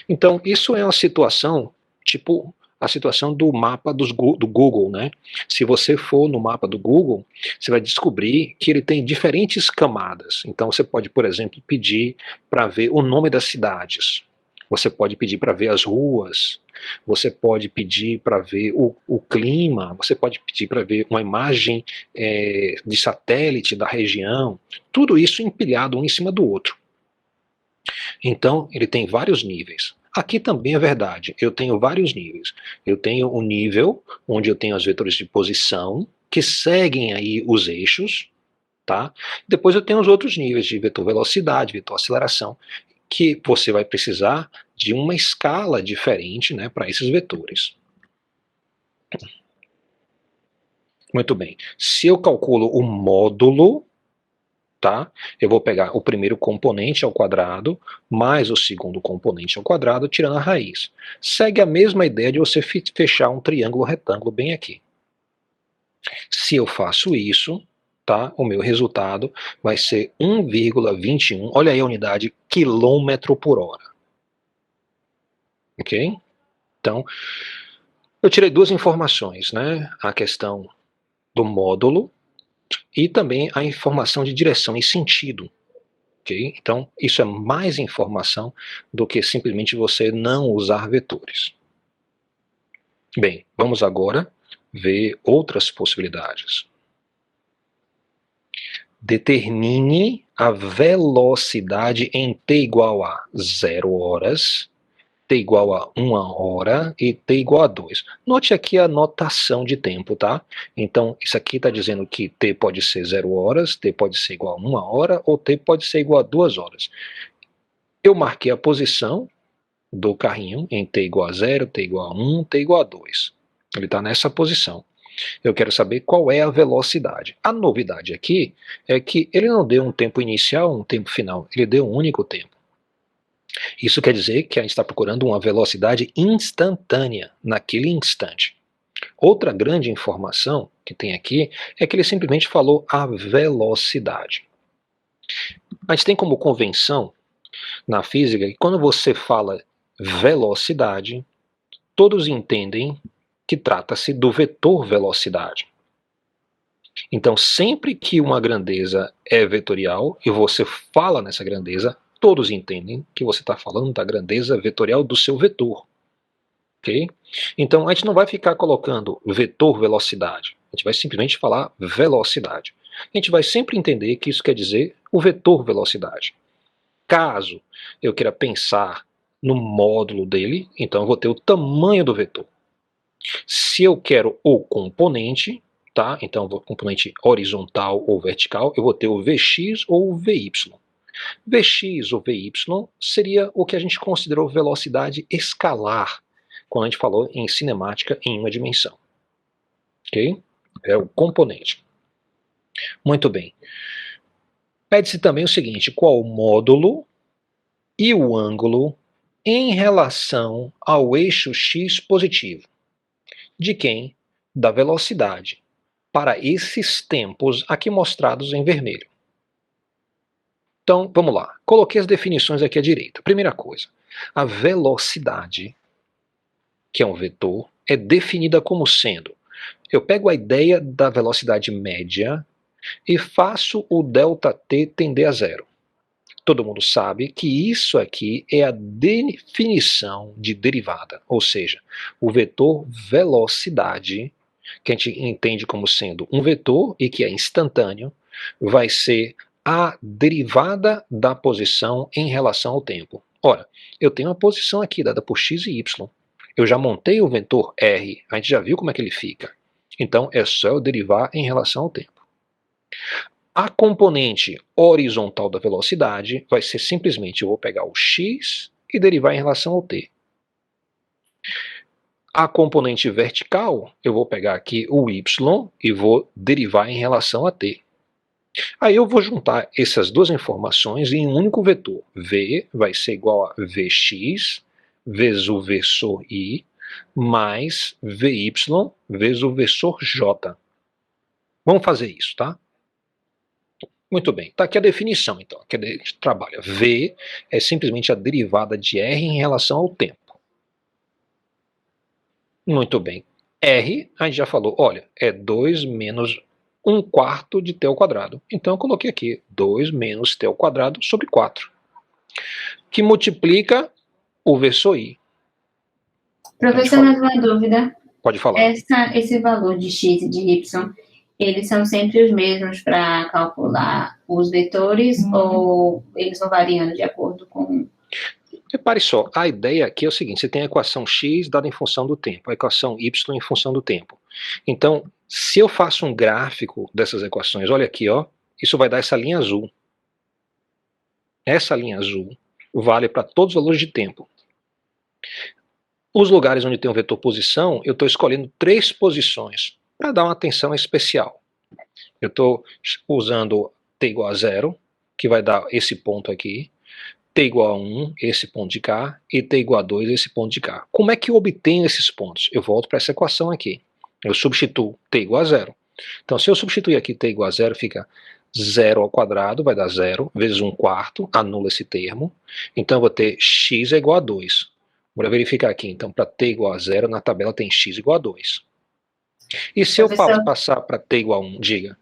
Então isso é uma situação, tipo a situação do mapa do Google, né? Se você for no mapa do Google, você vai descobrir que ele tem diferentes camadas. Então você pode, por exemplo, pedir para ver o nome das cidades. Você pode pedir para ver as ruas, você pode pedir para ver o clima, você pode pedir para ver uma imagem de satélite da região, tudo isso empilhado um em cima do outro. Então, ele tem vários níveis. Aqui também é verdade, eu tenho vários níveis. Eu tenho um nível onde eu tenho os vetores de posição, que seguem aí os eixos, tá? Depois eu tenho os outros níveis de vetor velocidade, vetor aceleração, que você vai precisar de uma escala diferente, né, para esses vetores. Muito bem. Se eu calculo o módulo, tá? Eu vou pegar o primeiro componente ao quadrado, mais o segundo componente ao quadrado, tirando a raiz. Segue a mesma ideia de você fechar um triângulo retângulo bem aqui. Se eu faço isso, tá? O meu resultado vai ser 1,21, olha aí a unidade, quilômetro por hora. Ok? Então, eu tirei duas informações, né? A questão do módulo e também a informação de direção e sentido. Okay? Então, isso é mais informação do que simplesmente você não usar vetores. Bem, vamos agora ver outras possibilidades. Determine a velocidade em t igual a 0 horas, t igual a 1 hora e t igual a 2. Note aqui a notação de tempo, tá? Então, isso aqui está dizendo que t pode ser 0 horas, t pode ser igual a 1 hora, ou t pode ser igual a 2 horas. Eu marquei a posição do carrinho em t igual a 0, t igual a 1, t igual a 2. Ele está nessa posição. Eu quero saber qual é a velocidade. A novidade aqui é que ele não deu um tempo inicial, um tempo final, ele deu um único tempo. Isso quer dizer que a gente está procurando uma velocidade instantânea, naquele instante. Outra grande informação que tem aqui é que ele simplesmente falou a velocidade. A gente tem como convenção na física que quando você fala velocidade, todos entendem que trata-se do vetor velocidade. Então, sempre que uma grandeza é vetorial e você fala nessa grandeza, todos entendem que você está falando da grandeza vetorial do seu vetor. Okay? Então, a gente não vai ficar colocando vetor velocidade, a gente vai simplesmente falar velocidade. A gente vai sempre entender que isso quer dizer o vetor velocidade. Caso eu queira pensar no módulo dele, então eu vou ter o tamanho do vetor. Se eu quero o componente, tá? Então o componente horizontal ou vertical, eu vou ter o Vx ou o Vy. Vx ou Vy seria o que a gente considerou velocidade escalar, quando a gente falou em cinemática em uma dimensão. Ok? É o componente. Muito bem. Pede-se também o seguinte, qual o módulo e o ângulo em relação ao eixo x positivo. De quem? Da velocidade, para esses tempos aqui mostrados em vermelho. Então, vamos lá. Coloquei as definições aqui à direita. Primeira coisa, a velocidade, que é um vetor, é definida como sendo, eu pego a ideia da velocidade média e faço o ΔT tender a zero. Todo mundo sabe que isso aqui é a definição de derivada, ou seja, o vetor velocidade, que a gente entende como sendo um vetor e que é instantâneo, vai ser a derivada da posição em relação ao tempo. Ora, eu tenho uma posição aqui dada por x e y. Eu já montei o vetor r, a gente já viu como é que ele fica. Então é só eu derivar em relação ao tempo. A componente horizontal da velocidade vai ser simplesmente, eu vou pegar o x e derivar em relação ao t. A componente vertical, eu vou pegar aqui o y e vou derivar em relação a t. Aí eu vou juntar essas duas informações em um único vetor. V vai ser igual a Vx vezes o vetor i mais Vy vezes o vetor j. Vamos fazer isso, tá? Muito bem, está aqui a definição, então, que a gente trabalha. V é simplesmente a derivada de R em relação ao tempo. Muito bem. R, a gente já falou, olha, é 2 menos 1/4 de t ao quadrado. Então eu coloquei aqui 2 menos t ao quadrado sobre 4. Que multiplica o versor I. Professor, mais uma dúvida. Pode falar. Esse valor de x e de y, eles são sempre os mesmos para calcular os vetores ou eles vão variando de acordo com... Repare só, a ideia aqui é o seguinte, você tem a equação x dada em função do tempo, a equação y em função do tempo. Então, se eu faço um gráfico dessas equações, olha aqui, ó, isso vai dar essa linha azul. Essa linha azul vale para todos os valores de tempo. Os lugares onde tem o vetor posição, eu estou escolhendo 3 posições para dar uma atenção especial. Eu estou usando t igual a 0, que vai dar esse ponto aqui, t igual a 1, esse ponto de cá, e t igual a 2, esse ponto de cá. Como é que eu obtenho esses pontos? Eu volto para essa equação aqui. Eu substituo t igual a 0. Então, se eu substituir aqui t igual a 0, fica 0 ao quadrado, vai dar 0, vezes 1/4, anula esse termo. Então, eu vou ter x é igual a 2. Vou verificar aqui, então, para t igual a 0, na tabela tem x igual a 2. E se eu passar para t igual a 1, diga.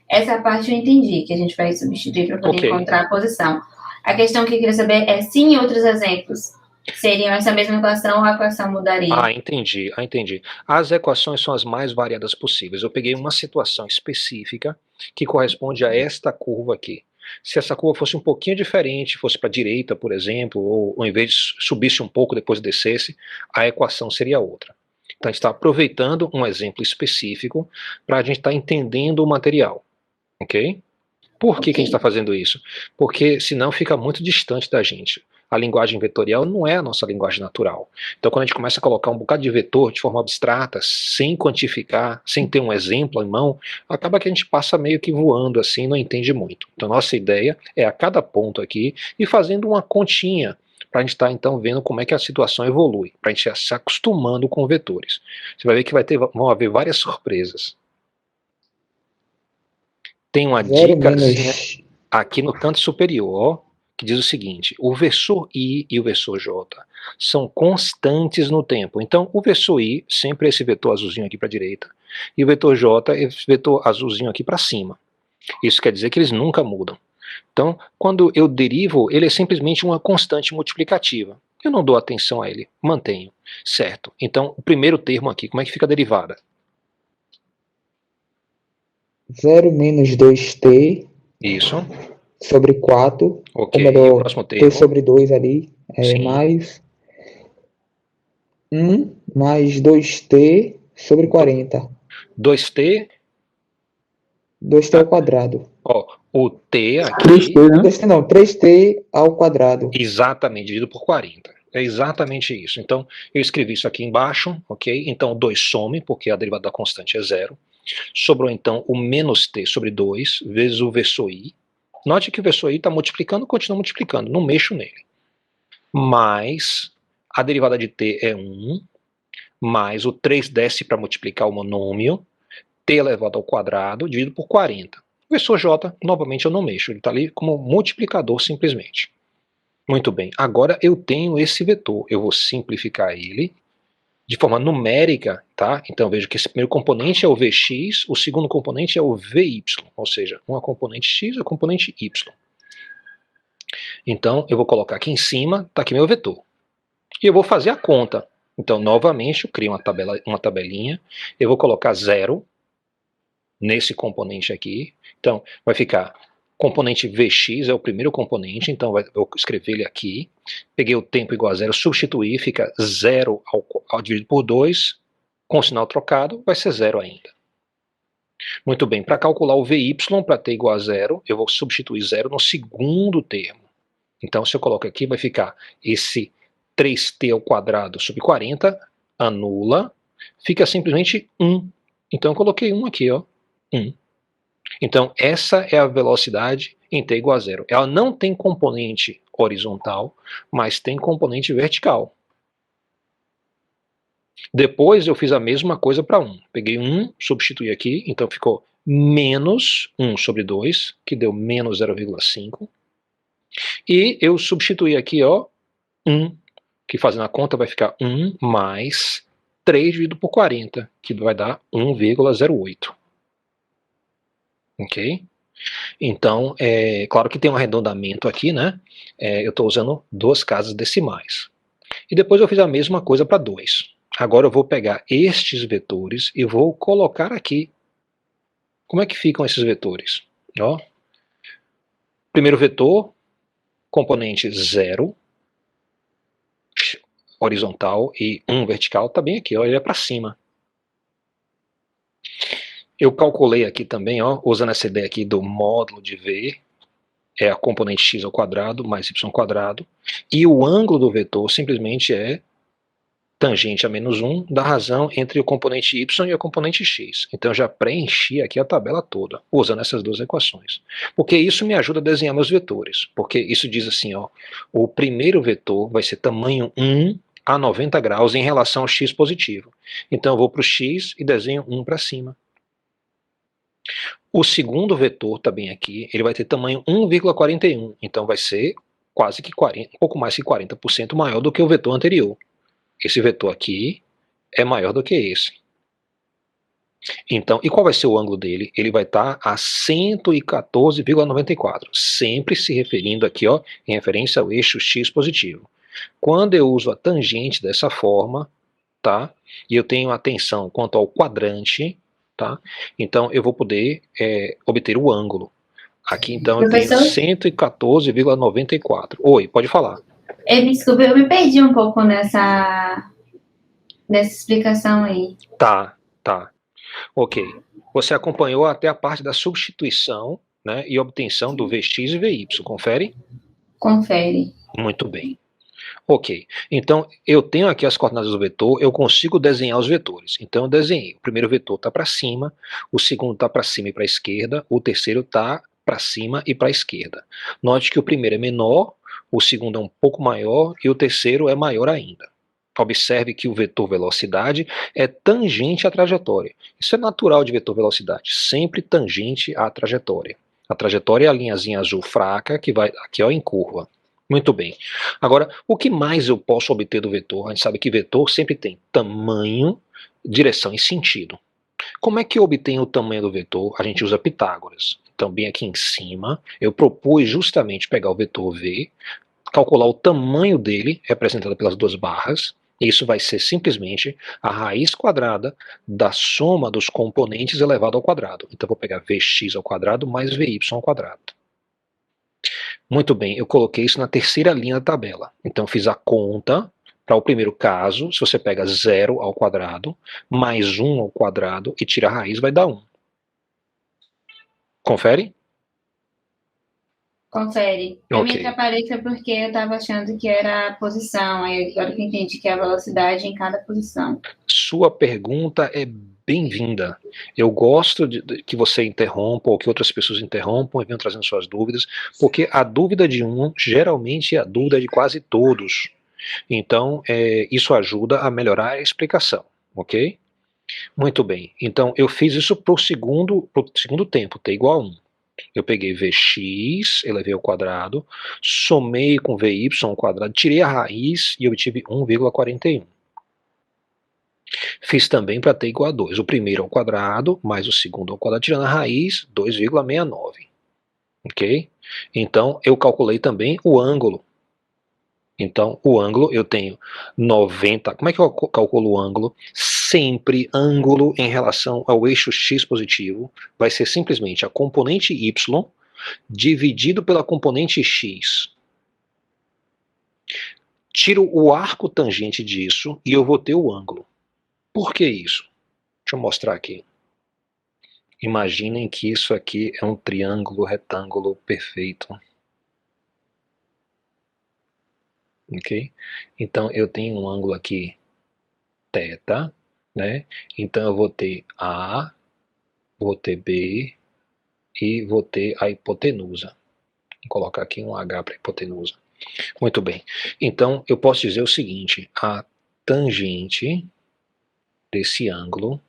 Essa parte eu entendi, que a gente vai substituir para poder encontrar a posição. A questão que eu queria saber é se em outros exemplos seriam essa mesma equação ou a equação mudaria. Entendi. As equações são as mais variadas possíveis. Eu peguei uma situação específica que corresponde a esta curva aqui. Se essa curva fosse um pouquinho diferente, fosse para a direita, por exemplo, ou em vez de subisse um pouco, depois descesse, a equação seria outra. Então a gente está aproveitando um exemplo específico para a gente estar entendendo o material. Ok? Por que a gente está fazendo isso? Porque senão fica muito distante da gente. A linguagem vetorial não é a nossa linguagem natural. Então, quando a gente começa a colocar um bocado de vetor de forma abstrata, sem quantificar, sem ter um exemplo em mão, acaba que a gente passa meio que voando assim, não entende muito. Então, nossa ideia é a cada ponto aqui ir fazendo uma continha, para a gente estar então vendo como é que a situação evolui, para a gente se acostumando com vetores. Você vai ver que vão haver várias surpresas. Tem uma dica assim, aqui no canto superior, ó, que diz o seguinte: o versor I e o versor J são constantes no tempo. Então, o versor I sempre é esse vetor azulzinho aqui para a direita, e o vetor J é esse vetor azulzinho aqui para cima. Isso quer dizer que eles nunca mudam. Então, quando eu derivo, ele é simplesmente uma constante multiplicativa. Eu não dou atenção a ele, mantenho. Certo. Então, o primeiro termo aqui, como é que fica a derivada? 0 menos 2t Isso. sobre 4, ok, ou melhor, e o próximo termo? t sobre 2 ali, mais 1 mais 2t sobre 40. 2t? 2t ao quadrado. Ó, o t aqui... 3t, né? 2t não, 3t ao quadrado. Exatamente, dividido por 40. É exatamente isso. Então, eu escrevi isso aqui embaixo, ok? Então, 2 some, porque a derivada da constante é 0. Sobrou, então, o menos t sobre 2, vezes o versor i. Note que o versor i está multiplicando, continua multiplicando, não mexo nele. Mais a derivada de t é 1, mais o 3 desce para multiplicar o monômio, t elevado ao quadrado, dividido por 40. O versor j, novamente, eu não mexo, ele está ali como multiplicador simplesmente. Muito bem, agora eu tenho esse vetor, eu vou simplificar ele de forma numérica, tá? Então veja que esse primeiro componente é o Vx, o segundo componente é o Vy, ou seja, uma componente x e a componente y. Então eu vou colocar aqui em cima, tá aqui meu vetor. E eu vou fazer a conta. Então novamente eu crio uma tabelinha, eu vou colocar 0 nesse componente aqui. Então vai ficar componente Vx é o primeiro componente, então eu vou escrever ele aqui. Peguei o tempo igual a 0, substituí, fica 0 ao dividido por 2, com o sinal trocado, vai ser 0 ainda. Muito bem, para calcular o Vy, para t igual a 0, eu vou substituir 0 no segundo termo. Então, se eu coloco aqui, vai ficar esse 3t ao quadrado sobre 40, anula, fica simplesmente 1. Então, eu coloquei 1 aqui, ó, 1. Então, essa é a velocidade em t igual a 0. Ela não tem componente horizontal, mas tem componente vertical. Depois eu fiz a mesma coisa para 1. Peguei 1, substituí aqui, então ficou menos 1 sobre 2, que deu menos 0,5. E eu substituí aqui, ó, 1, que fazendo a conta vai ficar 1 mais 3 dividido por 40, que vai dar 1,08. Ok? Então, claro que tem um arredondamento aqui, né? Eu estou usando 2 casas decimais. E depois eu fiz a mesma coisa para 2. Agora eu vou pegar estes vetores e vou colocar aqui. Como é que ficam esses vetores? Ó. Primeiro vetor, componente 0, horizontal, e 1 vertical, está bem aqui, ó, ele é para cima. Eu calculei aqui também, ó, usando essa ideia aqui do módulo de V, é a componente x ao quadrado mais y ao quadrado, e o ângulo do vetor simplesmente é tangente a menos 1 da razão entre o componente y e o componente x. Então eu já preenchi aqui a tabela toda, usando essas duas equações. Porque isso me ajuda a desenhar meus vetores. Porque isso diz assim, ó, o primeiro vetor vai ser tamanho 1 a 90 graus em relação ao x positivo. Então eu vou para o x e desenho 1 para cima. O segundo vetor está bem aqui, ele vai ter tamanho 1,41, então vai ser quase que 40, um pouco mais que 40% maior do que o vetor anterior. Esse vetor aqui é maior do que esse. Então, e qual vai ser o ângulo dele? Ele vai estar a 114,94, sempre se referindo aqui, ó, em referência ao eixo x positivo. Quando eu uso a tangente dessa forma, tá? E eu tenho atenção quanto ao quadrante, tá? Então eu vou poder obter o ângulo. Aqui então eu tenho 114,94. Oi, pode falar. Desculpa, eu me perdi um pouco nessa explicação aí. Tá. Ok. Você acompanhou até a parte da substituição, né, e obtenção do Vx e Vy, confere? Confere. Muito bem. Ok, então eu tenho aqui as coordenadas do vetor, eu consigo desenhar os vetores. Então eu desenhei, o primeiro vetor está para cima, o segundo está para cima e para a esquerda, o terceiro está para cima e para a esquerda. Note que o primeiro é menor, o segundo é um pouco maior e o terceiro é maior ainda. Observe que o vetor velocidade é tangente à trajetória. Isso é natural de vetor velocidade, sempre tangente à trajetória. A trajetória é a linhazinha azul fraca que vai aqui, ó, em curva. Muito bem. Agora, o que mais eu posso obter do vetor? A gente sabe que vetor sempre tem tamanho, direção e sentido. Como é que eu obtenho o tamanho do vetor? A gente usa Pitágoras. Então, bem aqui em cima, eu propus justamente pegar o vetor V, calcular o tamanho dele, representado pelas duas barras, e isso vai ser simplesmente a raiz quadrada da soma dos componentes elevado ao quadrado. Então, eu vou pegar Vx ao quadrado mais Vy ao quadrado. Muito bem, eu coloquei isso na terceira linha da tabela. Então, fiz a conta para o primeiro caso. Se você pega 0 ao quadrado, mais 1 ao quadrado e tira a raiz, vai dar 1. Confere? Confere. Eu me atrapalhei porque eu estava achando que era a posição. Aí agora que eu entendi que é a velocidade em cada posição. Sua pergunta é bem-vinda. Eu gosto de que você interrompa ou que outras pessoas interrompam e venham trazendo suas dúvidas, porque a dúvida de um geralmente é a dúvida de quase todos. Então, isso ajuda a melhorar a explicação, ok? Muito bem. Então, eu fiz isso para o segundo tempo, t igual a 1. Eu peguei Vx, elevei ao quadrado, somei com Vy ao quadrado, tirei a raiz e obtive 1,41. Fiz também para t igual a 2. O primeiro ao quadrado, mais o segundo ao quadrado, tirando a raiz, 2,69. Ok? Então, eu calculei também o ângulo. Então, o ângulo, eu tenho 90. Como é que eu calculo o ângulo? Sempre ângulo em relação ao eixo x positivo vai ser simplesmente a componente y dividido pela componente x. Tiro o arco tangente disso e eu vou ter o ângulo. Por que isso? Deixa eu mostrar aqui. Imaginem que isso aqui é um triângulo retângulo perfeito. Ok? Então eu tenho um ângulo aqui θ, né? Então eu vou ter A, vou ter B e vou ter a hipotenusa. Vou colocar aqui um H para hipotenusa. Muito bem. Então eu posso dizer o seguinte: a tangente desse ângulo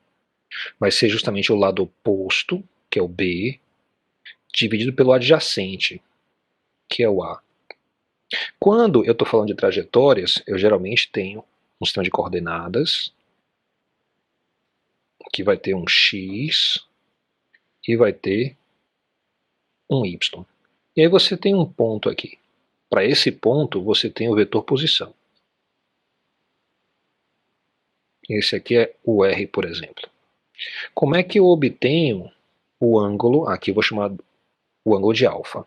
vai ser justamente o lado oposto, que é o B, dividido pelo adjacente, que é o A. Quando eu estou falando de trajetórias, eu geralmente tenho um sistema de coordenadas, que vai ter um X e vai ter um Y. E aí você tem um ponto aqui. Para esse ponto, você tem o vetor posição. Esse aqui é o R, por exemplo. Como é que eu obtenho o ângulo, aqui eu vou chamar o ângulo de alfa.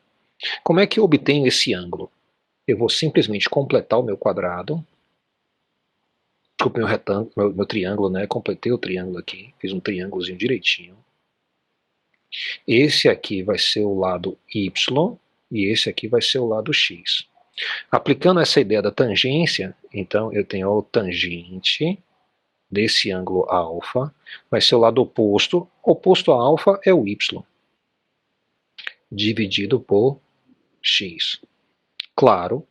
Como é que eu obtenho esse ângulo? Eu vou simplesmente completar o meu quadrado, desculpa, meu retângulo, meu triângulo, né? Completei o triângulo aqui, fiz um triângulozinho direitinho. Esse aqui vai ser o lado Y e esse aqui vai ser o lado X. Aplicando essa ideia da tangência, então eu tenho o tangente desse ângulo alfa, vai ser o lado oposto. Oposto a alfa é o Y, dividido por X. Claro,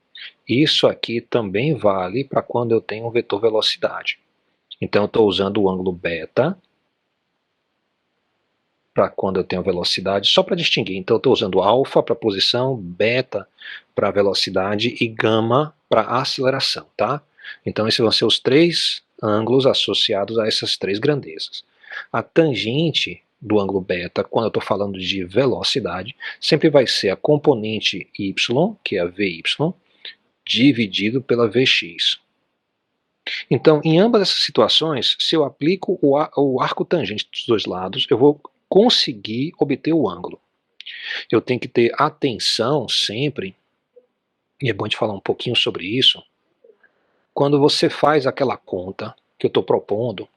isso aqui também vale para quando eu tenho um vetor velocidade. Então eu estou usando o ângulo beta para quando eu tenho velocidade, só para distinguir. Então eu estou usando alfa para posição, beta para velocidade e gama para aceleração, tá? Então esses vão ser os três ângulos associados a essas três grandezas. A tangente do ângulo beta, quando eu estou falando de velocidade, sempre vai ser a componente y, que é a vy, dividido pela vx. Então, em ambas essas situações, se eu aplico o arco tangente dos dois lados, eu vou conseguir obter o ângulo. Eu tenho que ter atenção sempre, e é bom de falar um pouquinho sobre isso, quando você faz aquela conta que eu estou propondo,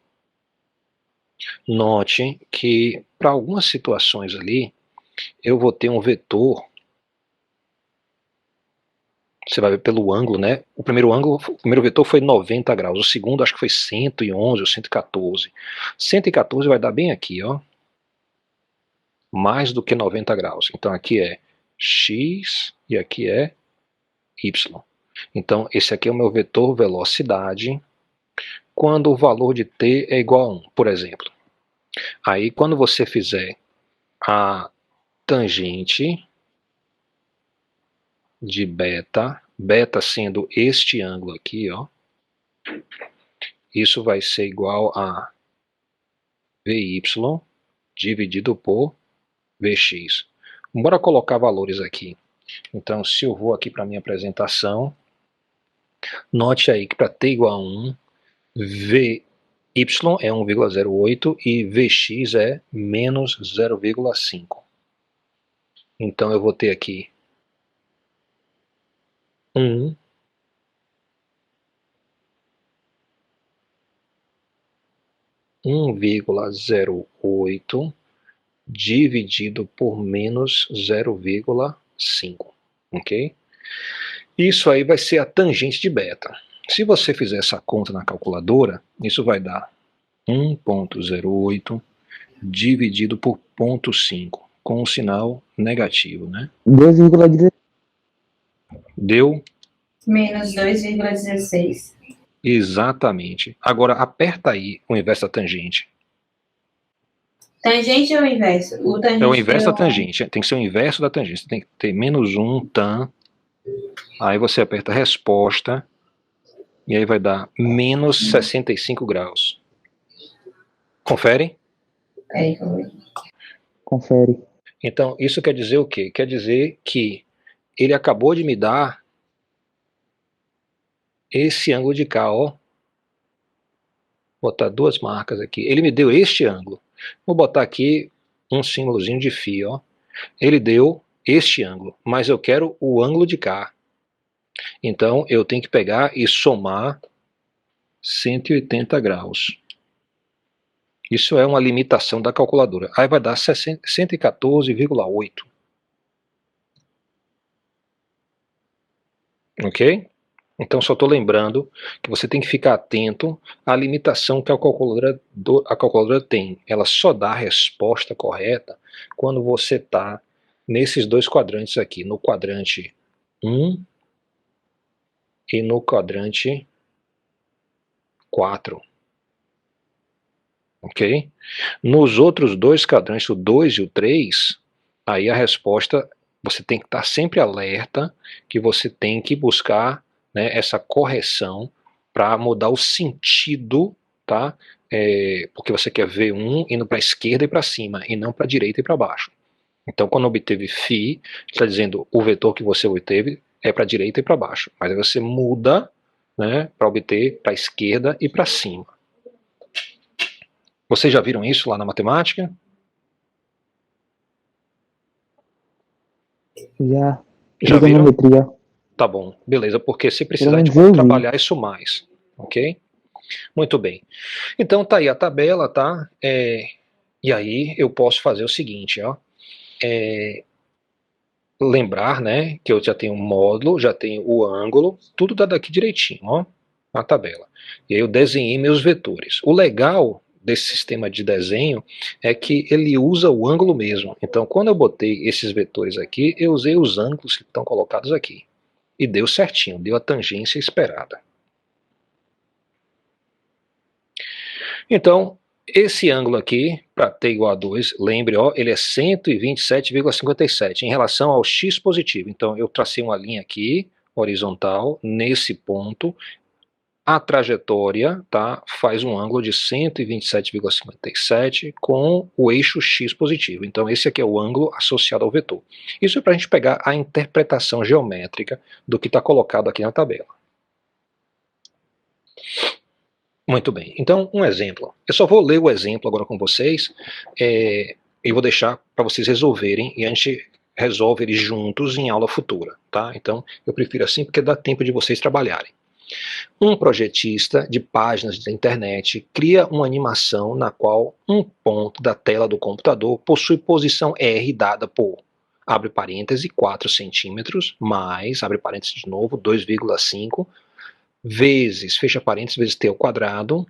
note que para algumas situações ali, eu vou ter um vetor, você vai ver pelo ângulo, né? O primeiro vetor foi 90 graus, o segundo acho que foi 111 ou 114. 114 vai dar bem aqui, ó. Mais do que 90 graus. Então aqui é x e aqui é y. Então esse aqui é o meu vetor velocidade quando o valor de t é igual a 1, por exemplo. Aí quando você fizer a tangente de beta, beta sendo este ângulo aqui, ó, isso vai ser igual a vy dividido por vx. Bora colocar valores aqui. Então, se eu vou aqui para a minha apresentação, note aí que para t igual a 1, vy é 1,08 e vx é menos 0,5. Então, eu vou ter aqui 1,08 dividido por menos 0,5, ok? Isso aí vai ser a tangente de beta. Se você fizer essa conta na calculadora, isso vai dar 1,08 dividido por 0,5, com um sinal negativo, né? 2,16. Deu? Menos 2,16. Exatamente. Agora, aperta aí o inverso da tangente. Tangente ou inverso? O tangente É o inverso da tangente. Tem que ser o inverso da tangente. Você tem que ter menos 1 tan. Aí você aperta a resposta. E aí vai dar menos 65 graus. Confere? Confere. Então, isso quer dizer o quê? Quer dizer que ele acabou de me dar esse ângulo de cá, ó. Vou botar duas marcas aqui. Ele me deu este ângulo. Vou botar aqui um símbolozinho de φ, ó. Ele deu este ângulo, mas eu quero o ângulo de cá. Então, eu tenho que pegar e somar 180 graus. Isso é uma limitação da calculadora. Aí vai dar 114,8. Ok? Então, só estou lembrando que você tem que ficar atento à limitação que a calculadora tem. Ela só dá a resposta correta quando você está nesses dois quadrantes aqui, no quadrante 1 e no quadrante 4. Ok? Nos outros dois quadrantes, o 2 e o 3, aí a resposta, você tem que estar sempre alerta que você tem que buscar, né, essa correção para mudar o sentido, tá? Porque você quer ver um indo para a esquerda e para cima, e não para a direita e para baixo. Então, quando obteve φ, está dizendo o vetor que você obteve é para a direita e para baixo. Mas aí você muda, né, para obter para a esquerda e para cima. Vocês já viram isso lá na matemática? Já. Já viram? Trigonometria. Tá bom, beleza, porque se precisar a Pelo gente menos eu pode vi. trabalhar isso mais, ok? Muito bem. Então tá aí a tabela, tá? E aí eu posso fazer o seguinte, ó. Lembrar, né, que eu já tenho um módulo, já tenho o ângulo, tudo dado aqui direitinho, ó, na tabela. E aí eu desenhei meus vetores. O legal desse sistema de desenho é que ele usa o ângulo mesmo. Então, quando eu botei esses vetores aqui, eu usei os ângulos que estão colocados aqui. E deu certinho, deu a tangência esperada. Então, esse ângulo aqui, para t igual a 2, lembre, ó, ele é 127,57 em relação ao x positivo. Então, eu tracei uma linha aqui, horizontal, nesse ponto. A trajetória, tá, faz um ângulo de 127,57 com o eixo x positivo. Então, esse aqui é o ângulo associado ao vetor. Isso é para a gente pegar a interpretação geométrica do que está colocado aqui na tabela. Muito bem, então um exemplo. Eu só vou ler o exemplo agora com vocês e vou deixar para vocês resolverem e a gente resolve eles juntos em aula futura, tá? Então eu prefiro assim porque dá tempo de vocês trabalharem. Um projetista de páginas da internet cria uma animação na qual um ponto da tela do computador possui posição R dada por, abre parêntese, 4 centímetros, mais, abre parênteses de novo, 2,5 vezes, fecha parênteses, vezes t ao quadrado,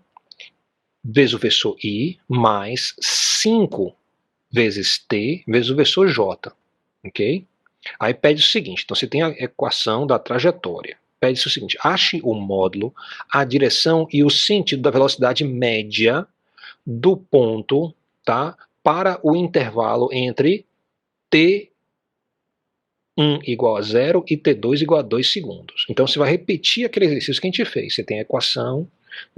vezes o vetor i, mais 5 vezes t, vezes o vetor j, ok? Aí pede o seguinte, então você tem a equação da trajetória, pede o seguinte, ache o módulo, a direção e o sentido da velocidade média do ponto, tá, para o intervalo entre t1 igual a 0 e t2 igual a 2 segundos. Então você vai repetir aquele exercício que a gente fez. Você tem a equação,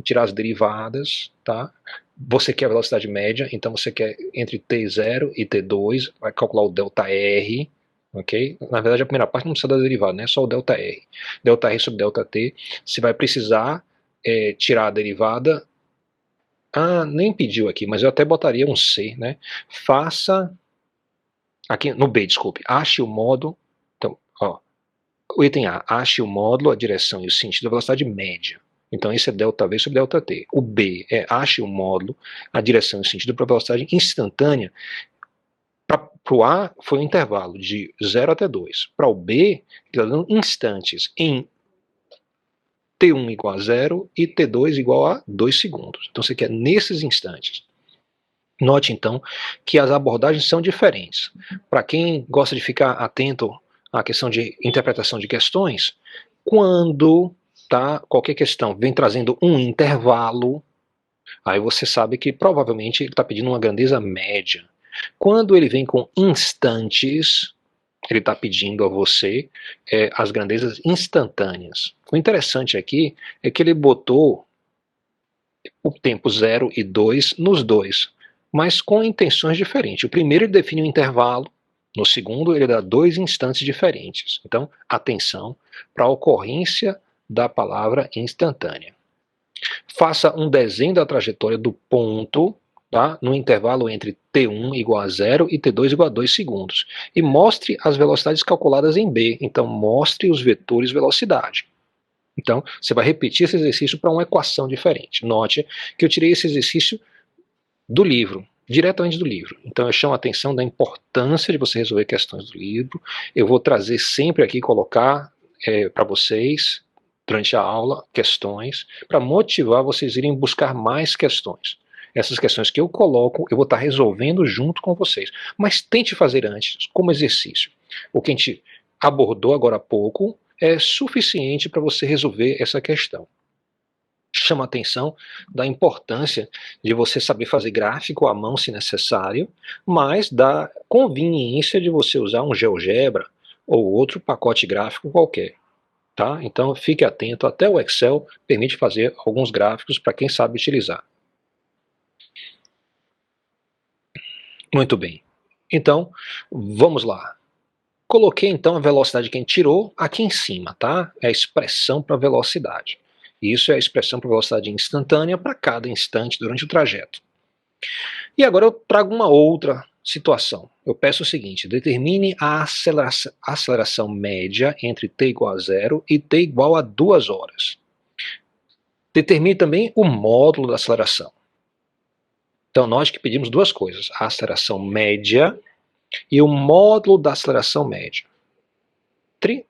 tirar as derivadas, tá? Você quer a velocidade média, então você quer entre t0 e t2, vai calcular o ΔR, ok? Na verdade a primeira parte não precisa da derivada, né? Só o ΔR. ΔR sobre ΔT. Você vai precisar tirar a derivada. Ah, nem pediu aqui, mas eu até botaria um C, né? Faça... Aqui no B, desculpe. Ache o modo... Ó, o item A, ache o módulo, a direção e o sentido da velocidade média. Então esse é ΔV sobre ΔT. O B é ache o módulo, a direção e o sentido para a velocidade instantânea. Para o A foi um intervalo de 0 até 2. Para o B, ele está dando instantes em T1 igual a 0 e T2 igual a 2 segundos. Então você quer nesses instantes. Note então que as abordagens são diferentes. Para quem gosta de ficar atento a questão de interpretação de questões, quando qualquer questão vem trazendo um intervalo, aí você sabe que provavelmente ele está pedindo uma grandeza média. Quando ele vem com instantes, ele está pedindo a você as grandezas instantâneas. O interessante aqui é que ele botou o tempo 0 e 2 nos dois, mas com intenções diferentes. O primeiro ele define um intervalo, no segundo, ele dá 2 instantes diferentes. Então, atenção para a ocorrência da palavra instantânea. Faça um desenho da trajetória do ponto, tá, no intervalo entre t1 igual a 0 e t2 igual a 2 segundos. E mostre as velocidades calculadas em B. Então, mostre os vetores velocidade. Então, você vai repetir esse exercício para uma equação diferente. Note que eu tirei esse exercício do livro, diretamente do livro. Então eu chamo a atenção da importância de você resolver questões do livro. Eu vou trazer sempre aqui, colocar para vocês, durante a aula, questões, para motivar vocês a irem buscar mais questões. Essas questões que eu coloco, eu vou estar resolvendo junto com vocês. Mas tente fazer antes, como exercício. O que a gente abordou agora há pouco é suficiente para você resolver essa questão. Chama a atenção da importância de você saber fazer gráfico à mão, se necessário, mas da conveniência de você usar um GeoGebra ou outro pacote gráfico qualquer. Tá? Então fique atento, até o Excel permite fazer alguns gráficos para quem sabe utilizar. Muito bem, então vamos lá. Coloquei então a velocidade que a gente tirou aqui em cima, tá? É a expressão para velocidade. Isso é a expressão para velocidade instantânea para cada instante durante o trajeto. E agora eu trago uma outra situação. Eu peço o seguinte: determine a aceleração média entre t igual a 0 e t igual a 2 horas. Determine também o módulo da aceleração. Então, nós que pedimos duas coisas: a aceleração média e o módulo da aceleração média. T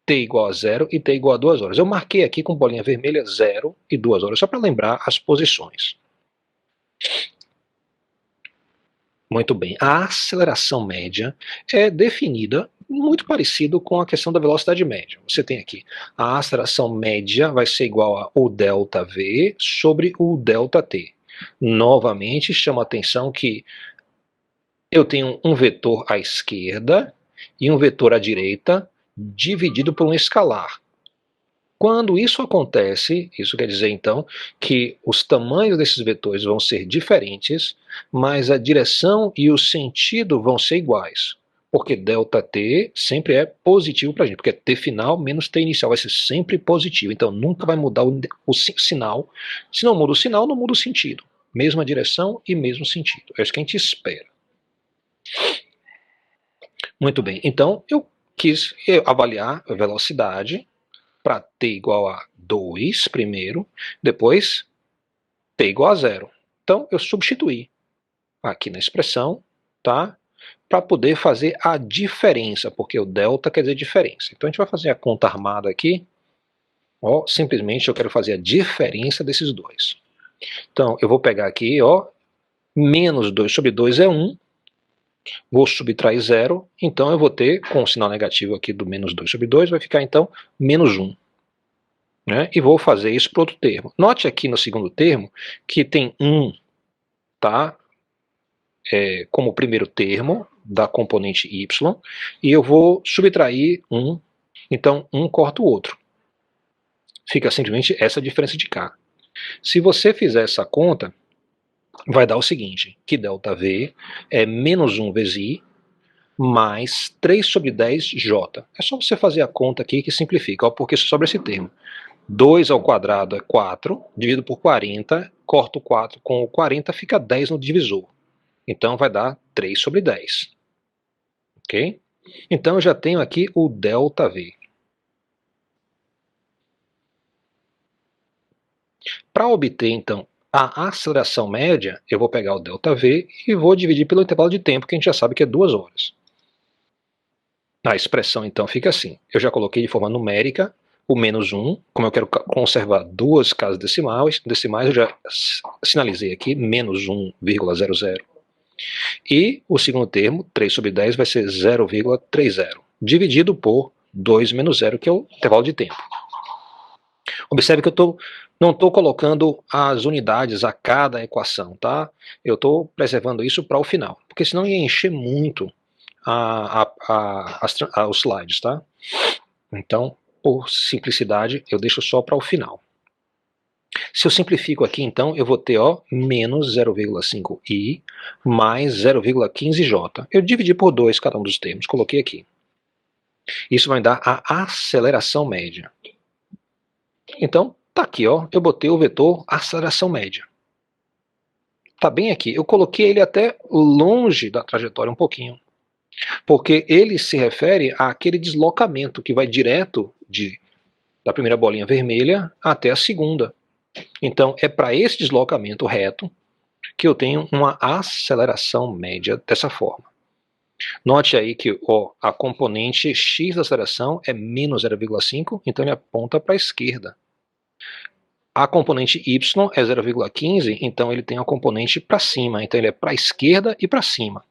igual a 0 e t igual a 2 horas. Eu marquei aqui com bolinha vermelha 0 e 2 horas, só para lembrar as posições. Muito bem. A aceleração média é definida muito parecido com a questão da velocidade média. Você tem aqui, a aceleração média vai ser igual a o ΔV sobre o ΔT. Novamente, chama a atenção que eu tenho um vetor à esquerda e um vetor à direita dividido por um escalar. Quando isso acontece, isso quer dizer então que os tamanhos desses vetores vão ser diferentes, mas a direção e o sentido vão ser iguais. Porque ΔT sempre é positivo para a gente, porque t final menos t inicial vai ser sempre positivo, então nunca vai mudar o sinal. Se não muda o sinal, não muda o sentido. Mesma direção e mesmo sentido. É isso que a gente espera. Muito bem, então eu quis avaliar a velocidade para t igual a 2 primeiro, depois t igual a 0. Então eu substituí aqui na expressão, tá? Para poder fazer a diferença, porque o delta quer dizer diferença. Então a gente vai fazer a conta armada aqui. Ó, simplesmente eu quero fazer a diferença desses dois. Então eu vou pegar aqui, ó, menos 2 sobre 2 é 1. Vou subtrair 0, então eu vou ter, com o sinal negativo aqui do menos 2 sobre 2, vai ficar então menos 1. Né? E vou fazer isso para outro termo. Note aqui no segundo termo que tem 1, tá? Como primeiro termo da componente y, e eu vou subtrair 1, então 1 corta o outro. Fica simplesmente essa diferença de k. Se você fizer essa conta, vai dar o seguinte, que ΔV é menos 1 vezes I, mais 3 sobre 10J. É só você fazer a conta aqui que simplifica, ó, porque sobra esse termo. 2 ao quadrado é 4, dividido por 40, corta o 4 com o 40, fica 10 no divisor. Então vai dar 3 sobre 10. Ok? Então eu já tenho aqui o ΔV. Para obter, então, a aceleração média, eu vou pegar o ΔV e vou dividir pelo intervalo de tempo, que a gente já sabe que é 2 horas. A expressão, então, fica assim. Eu já coloquei de forma numérica o menos 1, como eu quero conservar duas casas decimais, eu já sinalizei aqui, menos 1,00. E o segundo termo, 3 sobre 10, vai ser 0,30, dividido por 2 menos 0, que é o intervalo de tempo. Observe que eu não estou colocando as unidades a cada equação, tá? Eu estou preservando isso para o final, porque senão ia encher muito os slides, tá? Então, por simplicidade, eu deixo só para o final. Se eu simplifico aqui, então, eu vou ter, ó, menos 0,5i mais 0,15j. Eu dividi por 2 cada um dos termos, coloquei aqui. Isso vai dar a aceleração média. Então, tá aqui, ó, eu botei o vetor aceleração média. Tá bem aqui. Eu coloquei ele até longe da trajetória um pouquinho, porque ele se refere àquele deslocamento que vai direto da primeira bolinha vermelha até a segunda. Então, é para esse deslocamento reto que eu tenho uma aceleração média dessa forma. Note aí que a componente x da aceleração é menos 0,5, então ele aponta para a esquerda. A componente y é 0,15, então ele tem a componente para cima, então ele é para a esquerda e para cima.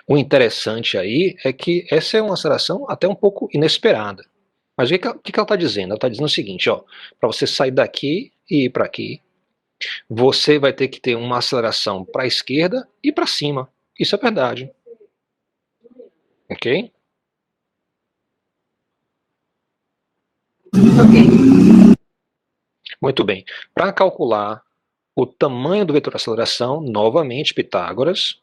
O interessante aí é que essa é uma aceleração até um pouco inesperada. Mas o que ela está dizendo? Ela está dizendo o seguinte, ó, para você sair daqui e ir para aqui, você vai ter que ter uma aceleração para a esquerda e para cima. Isso é verdade. Ok? Ok. Muito bem. Para calcular o tamanho do vetor de aceleração, novamente Pitágoras.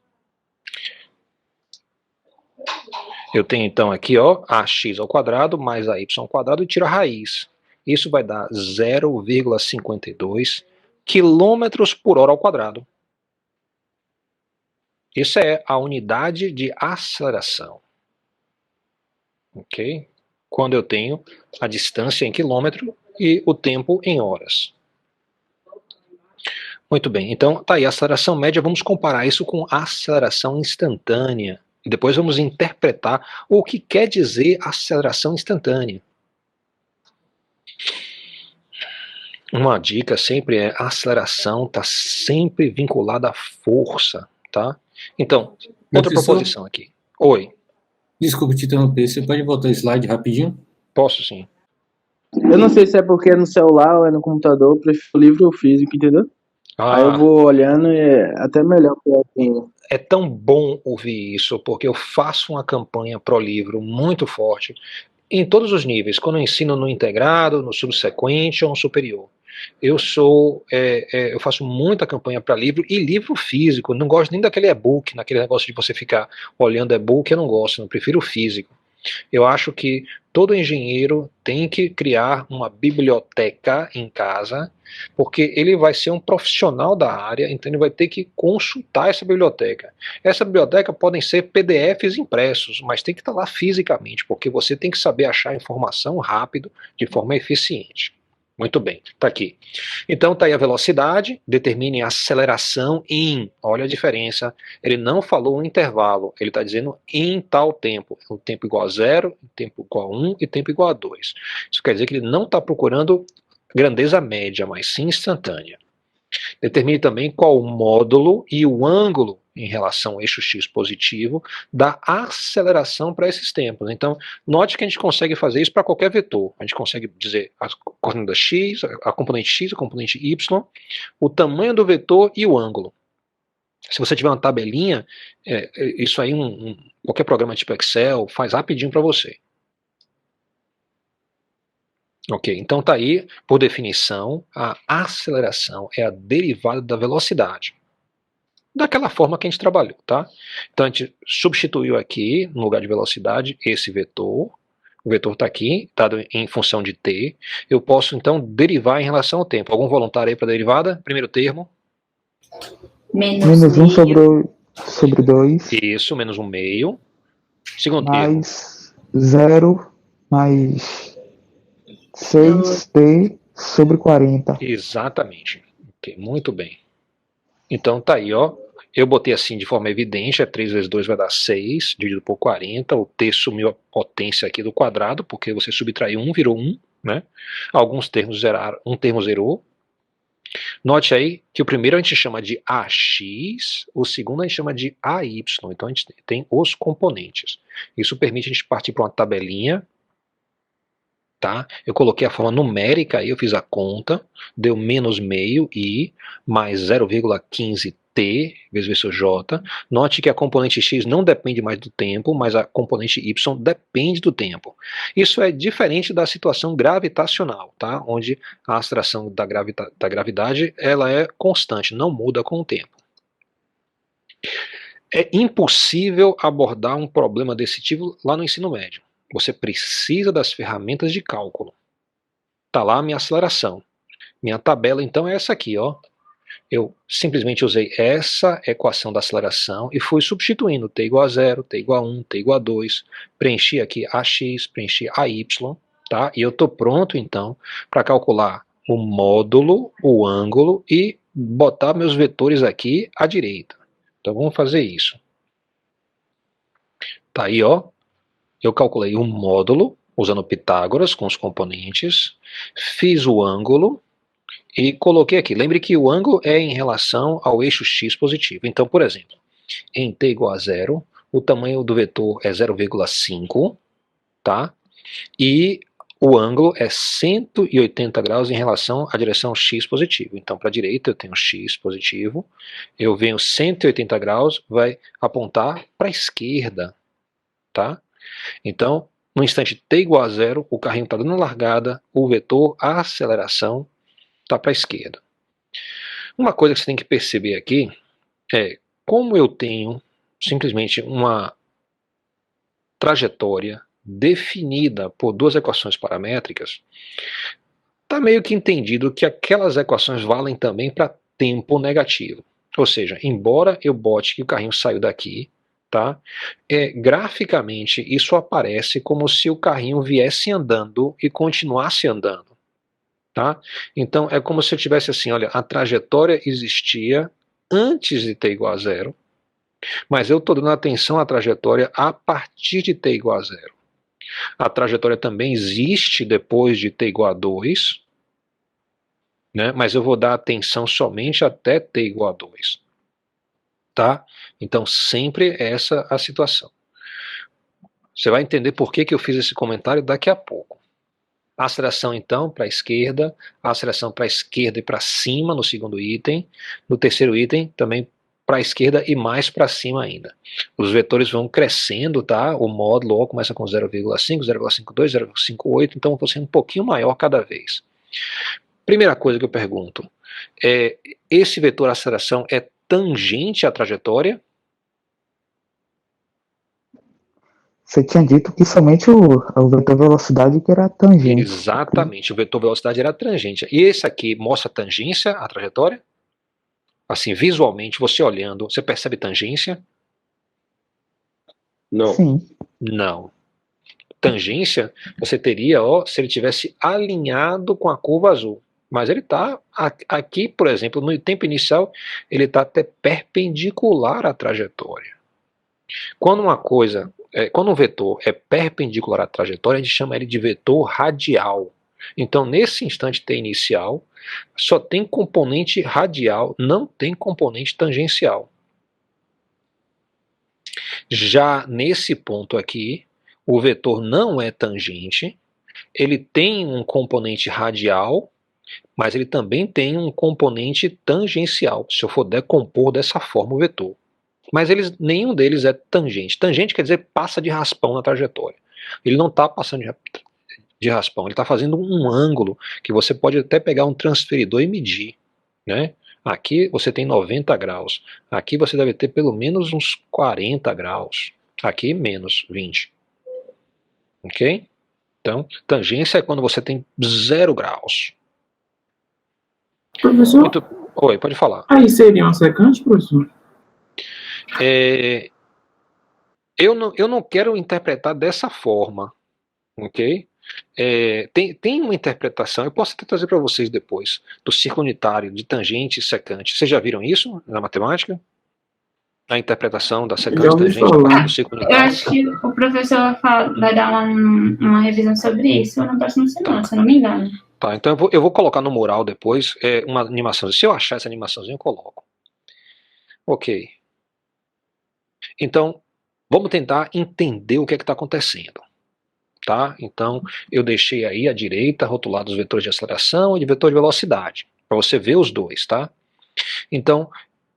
Eu tenho então aqui, ó, ax ao quadrado mais ay ao quadrado e tiro a raiz. Isso vai dar 0,52 quilômetros por hora ao quadrado. Isso é a unidade de aceleração. Ok? Quando eu tenho a distância em quilômetro e o tempo em horas. Muito bem, então tá aí a aceleração média, vamos comparar isso com a aceleração instantânea. E depois vamos interpretar o que quer dizer aceleração instantânea. Uma dica sempre é a aceleração está sempre vinculada à força, tá? Então, outra proposição aqui. Oi. Desculpa te interromper, você pode voltar o slide rapidinho? Posso sim. Eu não sei se é porque é no celular ou é no computador, eu prefiro livro físico, entendeu? Aí eu vou olhando e é até melhor que eu tenho. É tão bom ouvir isso, porque eu faço uma campanha pro livro muito forte, em todos os níveis, quando eu ensino no integrado, no subsequente ou no superior. Eu faço muita campanha para livro e livro físico, não gosto nem daquele e-book, naquele negócio de você ficar olhando e-book, eu não gosto, eu prefiro o físico. Eu acho que todo engenheiro tem que criar uma biblioteca em casa, porque ele vai ser um profissional da área, então ele vai ter que consultar essa biblioteca. Essa biblioteca podem ser PDFs impressos, mas tem que estar lá fisicamente, porque você tem que saber achar informação rápido, de forma eficiente. Muito bem, tá aqui. Então tá aí a velocidade, determine a aceleração em, olha a diferença, ele não falou um intervalo, ele está dizendo em tal tempo, o tempo igual a 0, tempo igual a 1 e tempo igual a 2. Isso quer dizer que ele não está procurando grandeza média, mas sim instantânea. Determine também qual o módulo e o ângulo em relação ao eixo x positivo da aceleração para esses tempos. Então, note que a gente consegue fazer isso para qualquer vetor. A gente consegue dizer a coordenada x, a componente y, o tamanho do vetor e o ângulo. Se você tiver uma tabelinha, isso aí qualquer programa tipo Excel faz rapidinho para você. Ok, então tá aí, por definição, a aceleração é a derivada da velocidade. Daquela forma que a gente trabalhou, tá? Então a gente substituiu aqui, no lugar de velocidade, esse vetor. O vetor está aqui, dado em função de t. Eu posso, então, derivar em relação ao tempo. Algum voluntário aí para derivada? Primeiro termo. Menos 1 sobre 2. Isso, menos 1 meio. Segundo mais termo. 0 mais 6t sobre 40. Exatamente. Okay, muito bem. Então tá aí, ó. Eu botei assim de forma evidente, 3 vezes 2 vai dar 6, dividido por 40, o t sumiu a potência aqui do quadrado, porque você subtraiu 1, virou 1, né? Alguns termos zeraram, um termo zerou. Note aí que o primeiro a gente chama de AX, o segundo a gente chama de AY, então a gente tem os componentes. Isso permite a gente partir para uma tabelinha, tá? Eu coloquei a forma numérica aí, eu fiz a conta, deu menos meio i mais 0,15t vezes V sobre J. Note que a componente x não depende mais do tempo, mas a componente y depende do tempo. Isso é diferente da situação gravitacional, tá? Onde a atração da gravidade ela é constante, não muda com o tempo. É impossível abordar um problema desse tipo lá no ensino médio. Você precisa das ferramentas de cálculo. Tá lá a minha aceleração. Minha tabela, então, é essa aqui, ó. Eu simplesmente usei essa equação da aceleração e fui substituindo t igual a 0, t igual a 1, t igual a 2. Preenchi aqui AX, preenchi AY, tá? E eu tô pronto, então, para calcular o módulo, o ângulo e botar meus vetores aqui à direita. Então, vamos fazer isso. Tá aí, ó. Eu calculei o módulo, usando Pitágoras com os componentes, fiz o ângulo e coloquei aqui. Lembre que o ângulo é em relação ao eixo x positivo. Então, por exemplo, em t igual a 0, o tamanho do vetor é 0,5, tá? E o ângulo é 180 graus em relação à direção x positivo. Então, para a direita eu tenho x positivo, eu venho 180 graus, vai apontar para a esquerda, tá? Então, no instante t igual a 0, o carrinho está dando largada, o vetor, a aceleração, está para a esquerda. Uma coisa que você tem que perceber aqui é como eu tenho simplesmente uma trajetória definida por duas equações paramétricas, Está meio que entendido que aquelas equações valem também para tempo negativo. Ou seja, embora eu bote que o carrinho saiu daqui, tá? Graficamente isso aparece como se o carrinho viesse andando e continuasse andando. Tá? Então é como se eu tivesse assim, olha, a trajetória existia antes de t igual a zero, mas eu estou dando atenção à trajetória a partir de t igual a zero. A trajetória também existe depois de t igual a 2, né? Mas eu vou dar atenção somente até t igual a 2. Tá? Então sempre essa a situação. Você vai entender por que eu fiz esse comentário daqui a pouco. A aceleração então para a esquerda, a aceleração para a esquerda e para cima no segundo item, no terceiro item também para a esquerda e mais para cima ainda. Os vetores vão crescendo, tá? O módulo O começa com 0,5, 0,52, 0,58, então vai ser um pouquinho maior cada vez. Primeira coisa que eu pergunto, esse vetor aceleração é tangente à trajetória? Você tinha dito que somente o vetor velocidade que era tangente. Exatamente, o vetor velocidade era tangente. E esse aqui mostra tangência à trajetória? Assim, visualmente, você olhando, você percebe tangência? Não. Sim. Não. Tangência, você teria, se ele tivesse alinhado com a curva azul. Mas ele está aqui, por exemplo, no tempo inicial, ele está até perpendicular à trajetória. Quando quando um vetor é perpendicular à trajetória, a gente chama ele de vetor radial. Então, nesse instante t inicial, só tem componente radial, não tem componente tangencial. Já nesse ponto aqui, o vetor não é tangente, ele tem um componente radial, mas ele também tem um componente tangencial, se eu for decompor dessa forma o vetor. Mas nenhum deles é tangente. Tangente quer dizer passa de raspão na trajetória. Ele não está passando de raspão, ele está fazendo um ângulo que você pode até pegar um transferidor e medir, né? Aqui você tem 90 graus, aqui você deve ter pelo menos uns 40 graus, aqui menos 20. Ok? Então, tangência é quando você tem 0 graus. Professor? Oi, pode falar. Aí seria uma secante, professor? Eu não quero interpretar dessa forma, ok? Tem uma interpretação, eu posso até trazer para vocês depois, do círculo unitário, de tangente e secante. Vocês já viram isso na matemática? A interpretação da secante e tangente a partir do círculo unitário? Eu acho que o professor vai dar uma revisão sobre isso na próxima semana, se eu não me engano. Tá, então eu vou colocar no mural depois uma animação. Se eu achar essa animaçãozinha, eu coloco. Ok. Então, vamos tentar entender o que é que está acontecendo. Tá? Então, eu deixei aí à direita rotulados os vetores de aceleração e de vetor de velocidade, para você ver os dois, tá? Então,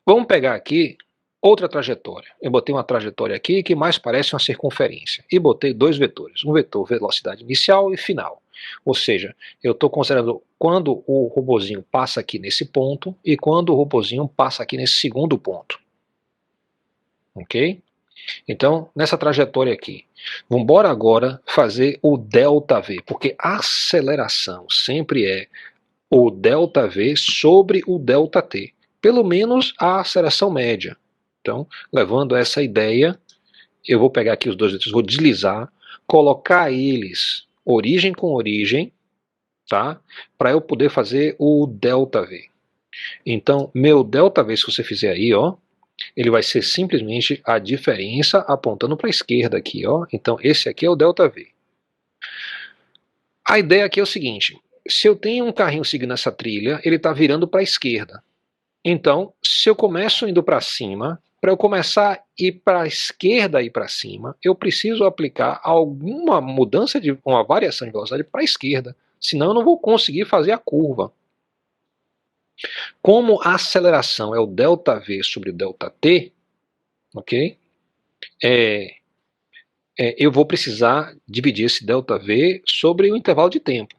vamos pegar aqui outra trajetória. Eu botei uma trajetória aqui que mais parece uma circunferência, e botei dois vetores, um vetor velocidade inicial e final. Ou seja, eu estou considerando quando o robozinho passa aqui nesse ponto e quando o robozinho passa aqui nesse segundo ponto. Ok? Então, nessa trajetória aqui, vamos embora agora fazer o ΔV, porque a aceleração sempre é o ΔV sobre o ΔT, pelo menos a aceleração média. Então, levando essa ideia, eu vou pegar aqui os dois vetores, vou deslizar, colocar eles origem com origem, tá? Para eu poder fazer o ΔV. Então, meu ΔV, se você fizer aí, ó, ele vai ser simplesmente a diferença apontando para a esquerda aqui, ó. Então esse aqui é o ΔV. A ideia aqui é o seguinte, se eu tenho um carrinho seguindo essa trilha, ele está virando para a esquerda. Então, se eu começo indo para cima, para eu começar a ir para a esquerda e para cima, eu preciso aplicar alguma mudança, uma variação de velocidade para a esquerda, senão eu não vou conseguir fazer a curva. Como a aceleração é o ΔV sobre o ΔT, ok? Eu vou precisar dividir esse ΔV sobre o intervalo de tempo.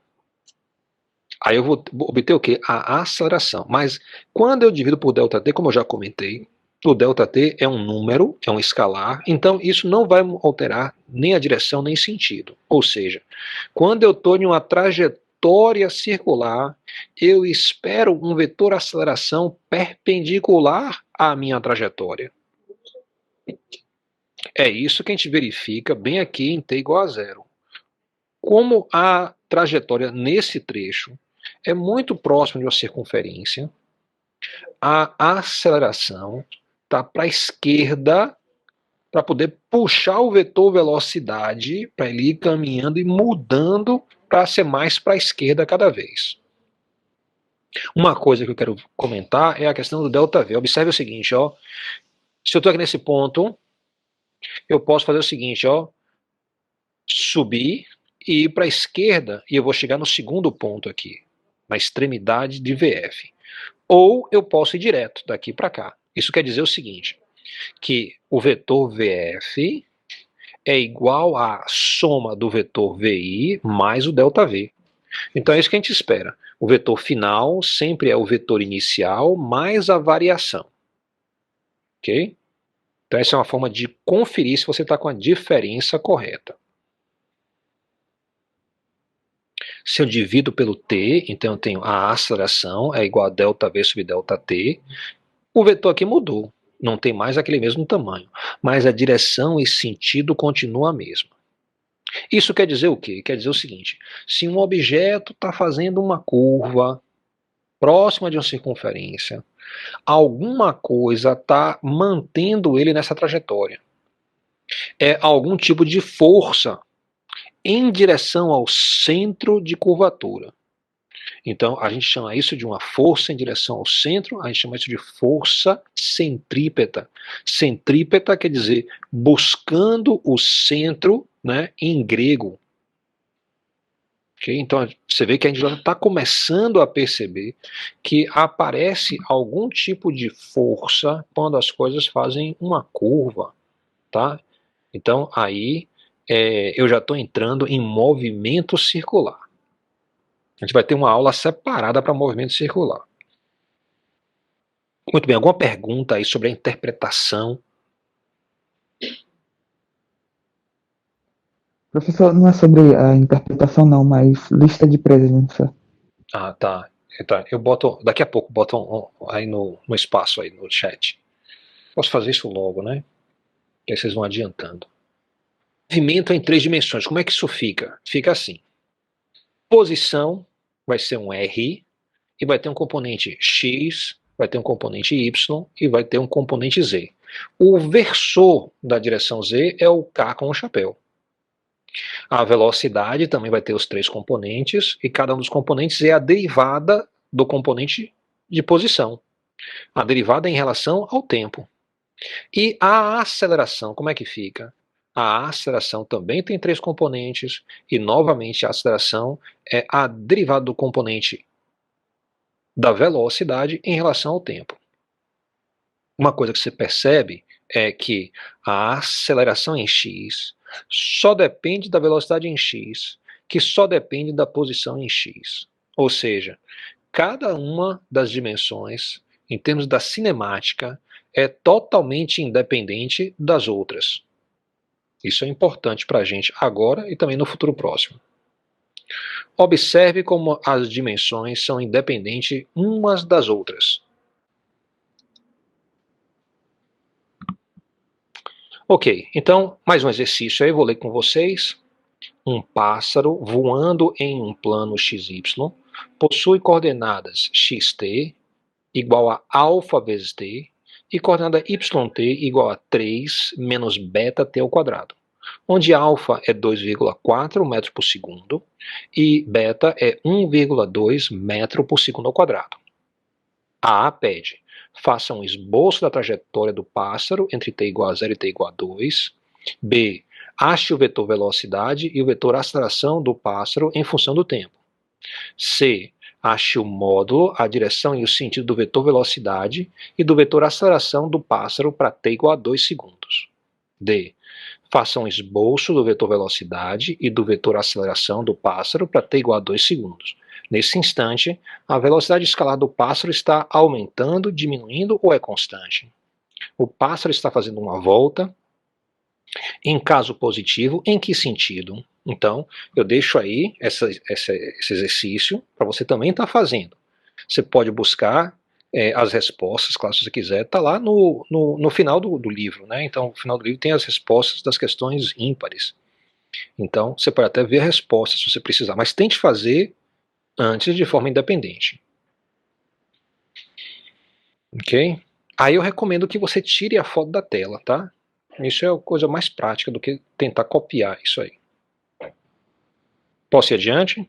Aí eu vou obter o quê? A aceleração. Mas quando eu divido por ΔT, como eu já comentei, o ΔT é um número, é um escalar, então isso não vai alterar nem a direção nem sentido. Ou seja, quando eu estou em uma trajetória trajetória circular, eu espero um vetor aceleração perpendicular à minha trajetória. É isso que a gente verifica bem aqui em t igual a zero. Como a trajetória nesse trecho é muito próxima de uma circunferência, a aceleração está para a esquerda para poder puxar o vetor velocidade para ele ir caminhando e mudando para ser mais para a esquerda cada vez. Uma coisa que eu quero comentar é a questão do ΔV. Observe o seguinte, ó. Se eu estou aqui nesse ponto, eu posso fazer o seguinte, ó. Subir e ir para a esquerda e eu vou chegar no segundo ponto aqui, na extremidade de VF. Ou eu posso ir direto daqui para cá. Isso quer dizer o seguinte, que o vetor VF é igual à soma do vetor VI mais o ΔV. Então é isso que a gente espera. O vetor final sempre é o vetor inicial mais a variação. Ok? Então essa é uma forma de conferir se você está com a diferença correta. Se eu divido pelo t, então eu tenho a aceleração é igual a ΔV sobre ΔT. O vetor aqui mudou. Não tem mais aquele mesmo tamanho, mas a direção e sentido continua a mesma. Isso quer dizer o quê? Quer dizer o seguinte, se um objeto está fazendo uma curva próxima de uma circunferência, alguma coisa está mantendo ele nessa trajetória. É algum tipo de força em direção ao centro de curvatura. Então, a gente chama isso de uma força em direção ao centro, a gente chama isso de força centrípeta. Centrípeta quer dizer buscando o centro, né, em grego. Okay? Então, você vê que a gente já está começando a perceber que aparece algum tipo de força quando as coisas fazem uma curva. Tá? Então, aí eu já estou entrando em movimento circular. A gente vai ter uma aula separada para movimento circular. Muito bem, alguma pergunta aí sobre a interpretação? Professor, não é sobre a interpretação não, mas lista de presença. Ah, tá. Eu boto, daqui a pouco, boto aí no espaço aí, no chat. Posso fazer isso logo, né? E aí vocês vão adiantando. Movimento em 3 dimensões, como é que isso fica? Fica assim. Posição vai ser um R, e vai ter um componente X, vai ter um componente Y, e vai ter um componente Z. O versor da direção Z é o K com o chapéu. A velocidade também vai ter os 3 componentes, e cada um dos componentes é a derivada do componente de posição. A derivada é em relação ao tempo. E a aceleração, como é que fica? A aceleração também tem 3 componentes, e novamente a aceleração é a derivada do componente da velocidade em relação ao tempo. Uma coisa que você percebe é que a aceleração em x só depende da velocidade em x, que só depende da posição em x. Ou seja, cada uma das dimensões, em termos da cinemática, é totalmente independente das outras. Isso é importante para a gente agora e também no futuro próximo. Observe como as dimensões são independentes umas das outras. Ok, então, mais um exercício aí, vou ler com vocês. Um pássaro voando em um plano XY possui coordenadas xt igual a alfa vezes t e coordenada yt igual a 3 menos beta t ao quadrado, onde alfa é 2,4 metros por segundo e beta é 1,2 metro por segundo ao quadrado. A pede, faça um esboço da trajetória do pássaro entre t igual a 0 e t igual a 2. B, ache o vetor velocidade e o vetor aceleração do pássaro em função do tempo. C, ache o módulo, a direção e o sentido do vetor velocidade e do vetor aceleração do pássaro para t igual a 2 segundos. D, faça um esboço do vetor velocidade e do vetor aceleração do pássaro para t igual a 2 segundos. Nesse instante, a velocidade escalar do pássaro está aumentando, diminuindo ou é constante? O pássaro está fazendo uma volta. Em caso positivo, em que sentido? Então, eu deixo aí esse exercício para você também estar fazendo. Você pode buscar as respostas, claro, se você quiser, está lá no final do livro, né? Então, no final do livro tem as respostas das questões ímpares. Então, você pode até ver a resposta se você precisar, mas tente fazer antes de forma independente. Ok? Aí eu recomendo que você tire a foto da tela, tá? Isso é a coisa mais prática do que tentar copiar isso aí. Posso ir adiante?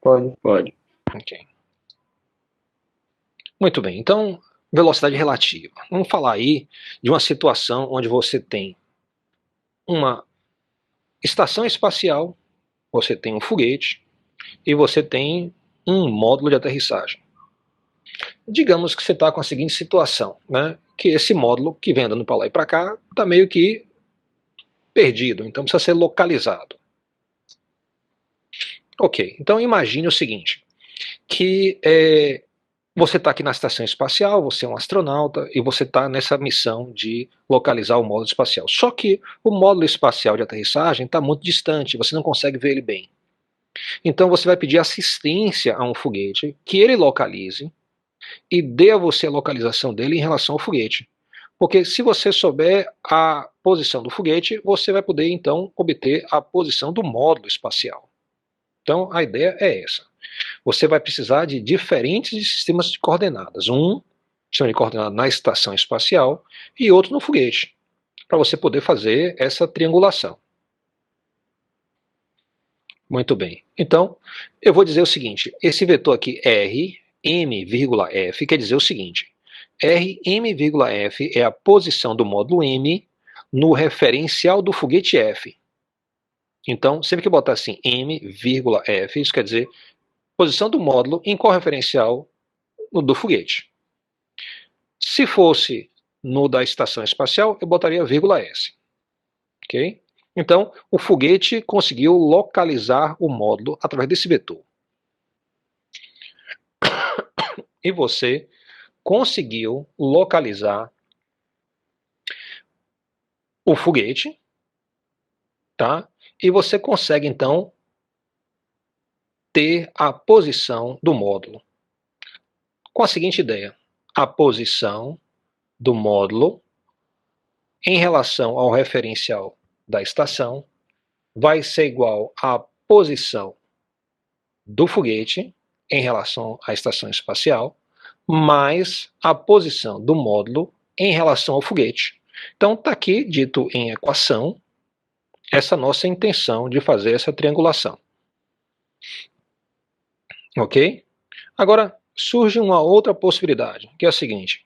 Pode. Pode. Ok. Muito bem, então, velocidade relativa. Vamos falar aí de uma situação onde você tem uma estação espacial, você tem um foguete e você tem um módulo de aterrissagem. Digamos que você está com a seguinte situação, né? Que esse módulo que vem andando para lá e para cá está meio que perdido, então precisa ser localizado. Ok, então imagine o seguinte, que você está aqui na estação espacial, você é um astronauta e você está nessa missão de localizar o módulo espacial. Só que o módulo espacial de aterrissagem está muito distante, você não consegue ver ele bem. Então você vai pedir assistência a um foguete que ele localize e dê a você a localização dele em relação ao foguete. Porque se você souber a posição do foguete, você vai poder então obter a posição do módulo espacial. Então a ideia é essa. Você vai precisar de diferentes sistemas de coordenadas. Um sistema de coordenadas na estação espacial e outro no foguete, para você poder fazer essa triangulação. Muito bem. Então, eu vou dizer o seguinte, esse vetor aqui, R, M,F, quer dizer o seguinte, R, M,F é a posição do módulo M no referencial do foguete F. Então, sempre que botar assim, M,F, isso quer dizer posição do módulo em correferencial do foguete. Se fosse no da estação espacial, eu botaria vírgula S. Ok? Então, o foguete conseguiu localizar o módulo através desse vetor. E você conseguiu localizar o foguete, tá? E você consegue, então, ter a posição do módulo. Com a seguinte ideia, a posição do módulo em relação ao referencial da estação vai ser igual à posição do foguete em relação à estação espacial, mais a posição do módulo em relação ao foguete. Então está aqui dito em equação essa nossa intenção de fazer essa triangulação. Ok? Agora surge uma outra possibilidade, que é a seguinte.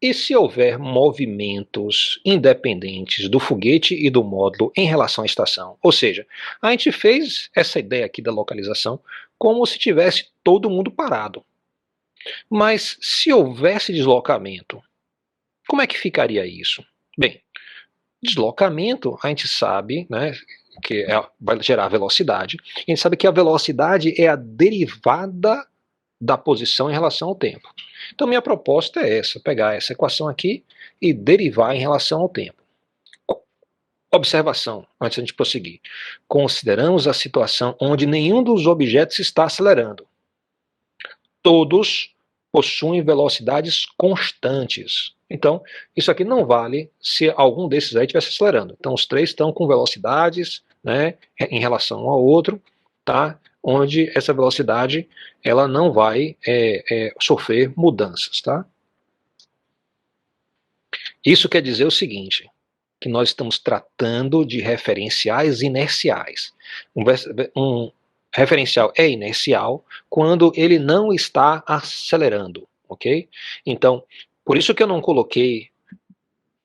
E se houver movimentos independentes do foguete e do módulo em relação à estação? Ou seja, a gente fez essa ideia aqui da localização como se tivesse todo mundo parado. Mas se houvesse deslocamento, como é que ficaria isso? Bem, deslocamento a gente sabe, né, que vai gerar velocidade. A gente sabe que a velocidade é a derivada da posição em relação ao tempo. Então minha proposta é essa, pegar essa equação aqui e derivar em relação ao tempo. Observação, antes de a gente prosseguir. Consideramos a situação onde nenhum dos objetos está acelerando. Todos possuem velocidades constantes. Então, isso aqui não vale se algum desses aí estivesse acelerando. Então, os três estão com velocidades, né, em relação um ao outro, tá? Onde essa velocidade ela não vai sofrer mudanças, tá? Isso quer dizer o seguinte, que nós estamos tratando de referenciais inerciais. Um referencial é inercial quando ele não está acelerando, ok? Então, por isso que eu não coloquei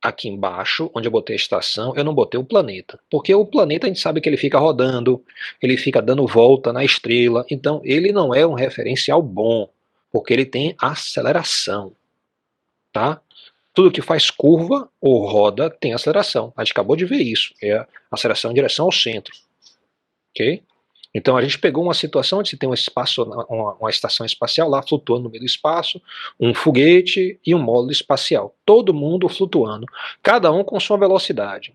aqui embaixo, onde eu botei a estação, eu não botei o planeta. Porque o planeta a gente sabe que ele fica rodando, ele fica dando volta na estrela, então ele não é um referencial bom, porque ele tem aceleração, tá? Tudo que faz curva ou roda tem aceleração. A gente acabou de ver isso, é a aceleração em direção ao centro, ok? Então a gente pegou uma situação onde você tem um espaço, uma estação espacial lá flutuando no meio do espaço, um foguete e um módulo espacial. Todo mundo flutuando, cada um com sua velocidade.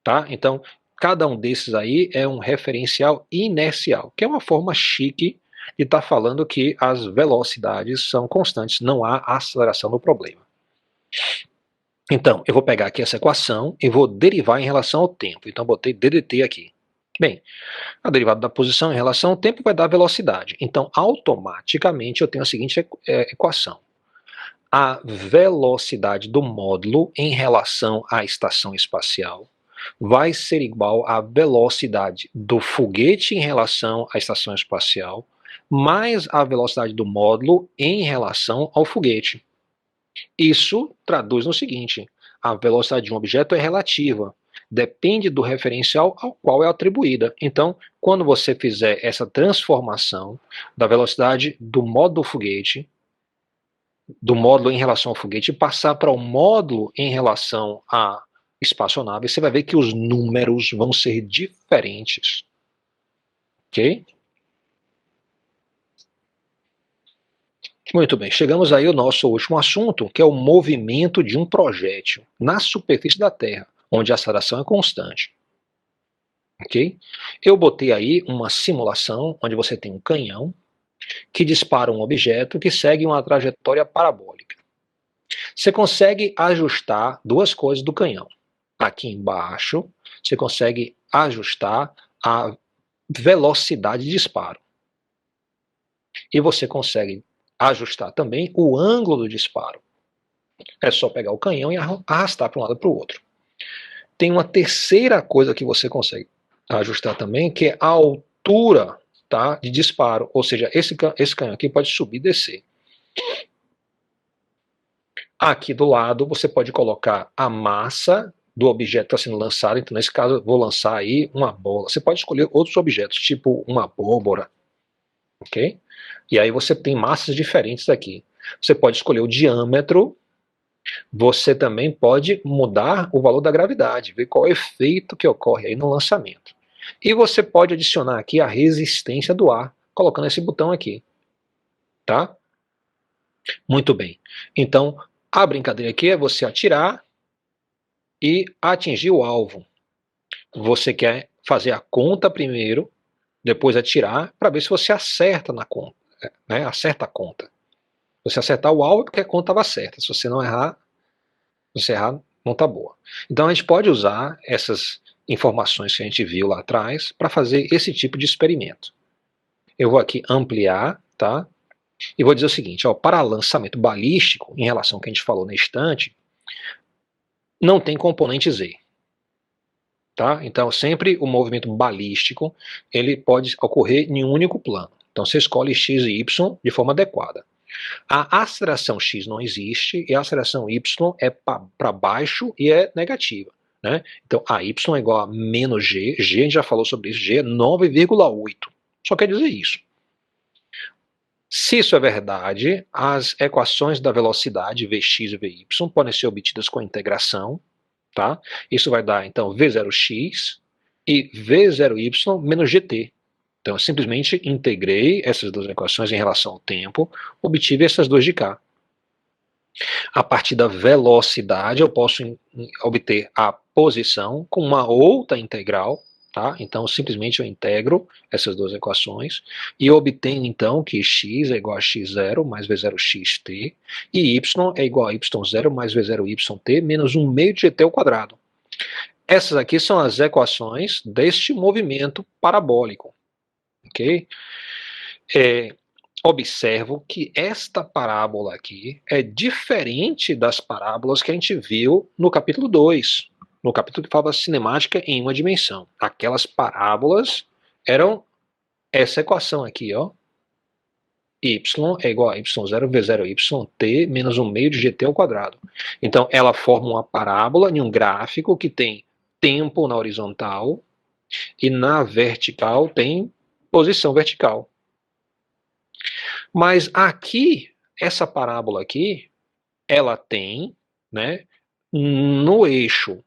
tá? Então, cada um desses aí é um referencial inercial, que é uma forma chique de estar falando que as velocidades são constantes, não há aceleração no problema. Então, eu vou pegar aqui essa equação e vou derivar em relação ao tempo. Então, botei DDT aqui. Bem, a derivada da posição em relação ao tempo vai dar velocidade. Então, automaticamente, eu tenho a seguinte equação. A velocidade do módulo em relação à estação espacial vai ser igual à velocidade do foguete em relação à estação espacial, mais a velocidade do módulo em relação ao foguete. Isso traduz no seguinte: a velocidade de um objeto é relativa, depende do referencial ao qual é atribuída. Então, quando você fizer essa transformação da velocidade do módulo foguete, do módulo em relação ao foguete, e passar para o módulo em relação à espaçonave, você vai ver que os números vão ser diferentes. Ok? Muito bem, chegamos aí ao nosso último assunto, que é o movimento de um projétil na superfície da Terra, onde a aceleração é constante. Ok? Eu botei aí uma simulação onde você tem um canhão que dispara um objeto que segue uma trajetória parabólica. Você consegue ajustar duas coisas do canhão. Aqui embaixo, você consegue ajustar a velocidade de disparo. E você consegue ajustar também o ângulo do disparo. É só pegar o canhão e arrastar para um lado e para o outro. Tem uma terceira coisa que você consegue ajustar também, que é a altura, tá, de disparo. Ou seja, esse canhão aqui pode subir e descer. Aqui do lado você pode colocar a massa do objeto que está sendo lançado. Então, nesse caso, eu vou lançar aí uma bola. Você pode escolher outros objetos, tipo uma abóbora. Ok? E aí você tem massas diferentes aqui. Você pode escolher o diâmetro. Você também pode mudar o valor da gravidade, ver qual é o efeito que ocorre aí no lançamento. E você pode adicionar aqui a resistência do ar, colocando esse botão aqui. Tá? Muito bem. Então, a brincadeira aqui é você atirar e atingir o alvo. Você quer fazer a conta primeiro, depois atirar, para ver se você acerta na conta, né? Acerta a conta. Se você acertar o alvo é porque a conta estava certa. Se você não errar, não está boa. Então a gente pode usar essas informações que a gente viu lá atrás para fazer esse tipo de experimento. Eu vou aqui ampliar, tá? E vou dizer o seguinte, ó, para lançamento balístico, em relação ao que a gente falou na instante, não tem componente Z. Tá? Então, sempre o movimento balístico, ele pode ocorrer em um único plano. Então, você escolhe x e y de forma adequada. A aceleração x não existe, e a aceleração y é para baixo e é negativa. Né? Então, a y é igual a menos g, a gente já falou sobre isso, g é 9,8. Só quer dizer isso. Se isso é verdade, as equações da velocidade Vx e Vy podem ser obtidas com a integração. Tá? Isso vai dar, então, V0x e V0y menos gt. Então, eu simplesmente integrei essas duas equações em relação ao tempo, obtive essas duas de cá. A partir da velocidade, eu posso obter a posição com uma outra integral. Tá? Então, simplesmente eu integro essas duas equações e eu obtenho, então, que x é igual a x0 mais v0xt e y é igual a y0 mais v0yt menos 1 meio de gt ao quadrado. Essas aqui são as equações deste movimento parabólico. Ok? Observo que esta parábola aqui é diferente das parábolas que a gente viu no capítulo 2. No capítulo que fala cinemática em uma dimensão. Aquelas parábolas eram essa equação aqui, ó. Y é igual a y0 v0yt menos 1 meio de gt ao quadrado. Então, ela forma uma parábola em um gráfico que tem tempo na horizontal e na vertical tem posição vertical. Mas aqui, essa parábola aqui, ela tem, né, no eixo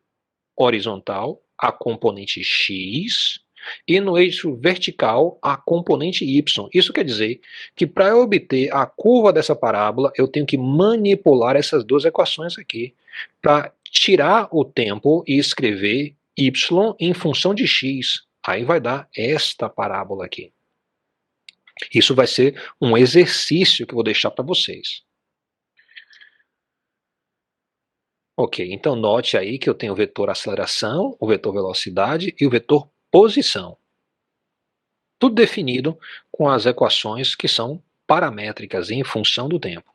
horizontal, a componente x, e no eixo vertical, a componente y. Isso quer dizer que para eu obter a curva dessa parábola, eu tenho que manipular essas duas equações aqui, para tirar o tempo e escrever y em função de x. Aí vai dar esta parábola aqui. Isso vai ser um exercício que eu vou deixar para vocês. Ok, então note aí que eu tenho o vetor aceleração, o vetor velocidade e o vetor posição. Tudo definido com as equações que são paramétricas em função do tempo.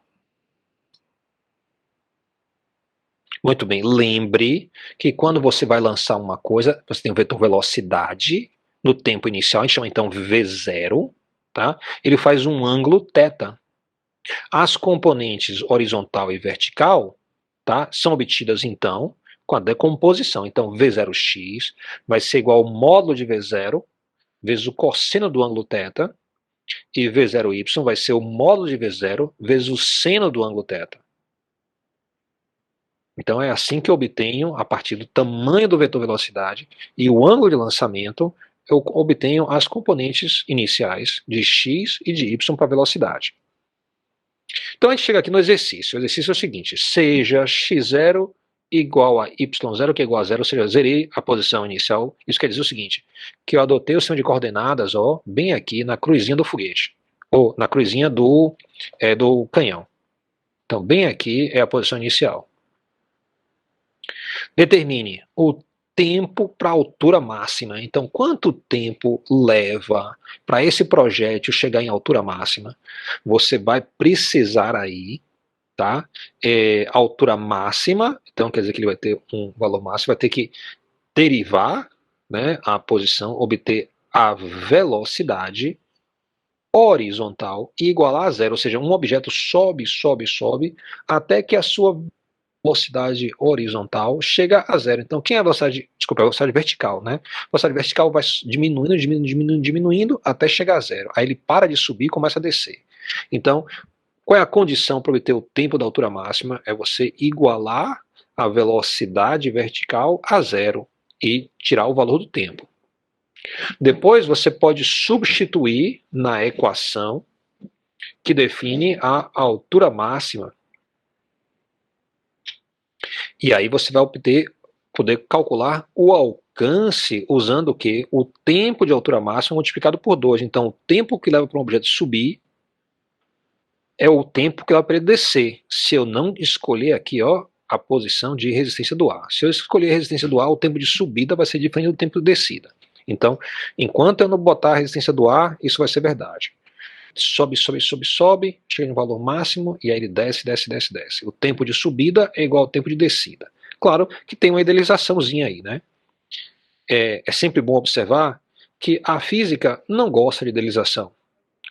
Muito bem, lembre que quando você vai lançar uma coisa, você tem o vetor velocidade no tempo inicial, a gente chama então V0, tá? Ele faz um ângulo θ. As componentes horizontal e vertical, tá, são obtidas então com a decomposição. Então V0x vai ser igual ao módulo de V0 vezes o cosseno do ângulo θ, e V0y vai ser o módulo de V0 vezes o seno do ângulo θ. Então é assim que eu obtenho, a partir do tamanho do vetor velocidade e o ângulo de lançamento, eu obtenho as componentes iniciais de x e de y para velocidade. Então a gente chega aqui no exercício. O exercício é o seguinte: seja x0 igual a y0, que é igual a zero, ou seja, zerei a posição inicial. Isso quer dizer o seguinte, que eu adotei o sistema de coordenadas, ó, bem aqui na cruzinha do foguete, ou na cruzinha do canhão. Então bem aqui é a posição inicial. Determine o tempo para a altura máxima. Então, quanto tempo leva para esse projétil chegar em altura máxima? Você vai precisar aí, tá? Altura máxima, então quer dizer que ele vai ter um valor máximo, vai ter que derivar, né, a posição, obter a velocidade horizontal e igualar a zero, ou seja, um objeto sobe, sobe, sobe, até que a sua velocidade horizontal chega a zero. Então, quem é a velocidade, desculpa, a velocidade vertical, né? A velocidade vertical vai diminuindo, diminuindo, diminuindo, diminuindo, até chegar a zero. Aí ele para de subir e começa a descer. Então, qual é a condição para obter o tempo da altura máxima? É você igualar a velocidade vertical a zero e tirar o valor do tempo. Depois, você pode substituir na equação que define a altura máxima. E aí você vai poder calcular o alcance usando o quê? O tempo de altura máxima multiplicado por 2. Então, o tempo que leva para um objeto subir é o tempo que leva para ele descer. Se eu não escolher aqui, ó, a posição de resistência do ar. Se eu escolher a resistência do ar, o tempo de subida vai ser diferente do tempo de descida. Então, enquanto eu não botar a resistência do ar, isso vai ser verdade. Sobe, sobe, sobe, sobe, chega no valor máximo e aí ele desce, desce, desce, desce. O tempo de subida é igual ao tempo de descida. Claro que tem uma idealizaçãozinha aí, né? É sempre bom observar que a física não gosta de idealização.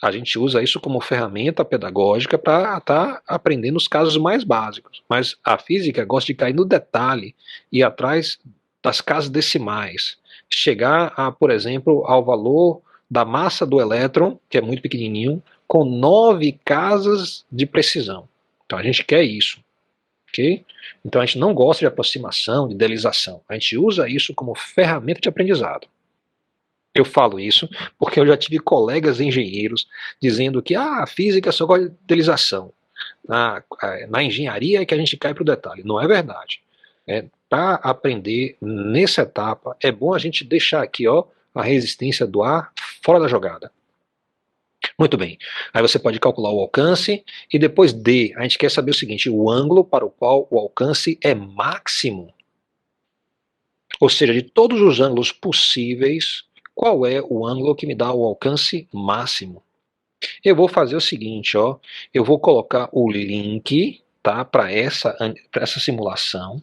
A gente usa isso como ferramenta pedagógica para estar aprendendo os casos mais básicos. Mas a física gosta de cair no detalhe e ir atrás das casas decimais. Chegar, por exemplo, ao valor da massa do elétron, que é muito pequenininho, com 9 casas de precisão. Então a gente quer isso, ok? Então a gente não gosta de aproximação, de idealização. A gente usa isso como ferramenta de aprendizado. Eu falo isso porque eu já tive colegas engenheiros dizendo que a física só gosta de idealização. Na engenharia é que a gente cai para o detalhe. Não é verdade. Para aprender nessa etapa, é bom a gente deixar aqui, ó, a resistência do ar fora da jogada. Muito bem. Aí você pode calcular o alcance e depois D. A gente quer saber o seguinte, o ângulo para o qual o alcance é máximo. Ou seja, de todos os ângulos possíveis, qual é o ângulo que me dá o alcance máximo? Eu vou fazer o seguinte, ó, eu vou colocar o link, tá, para essa simulação.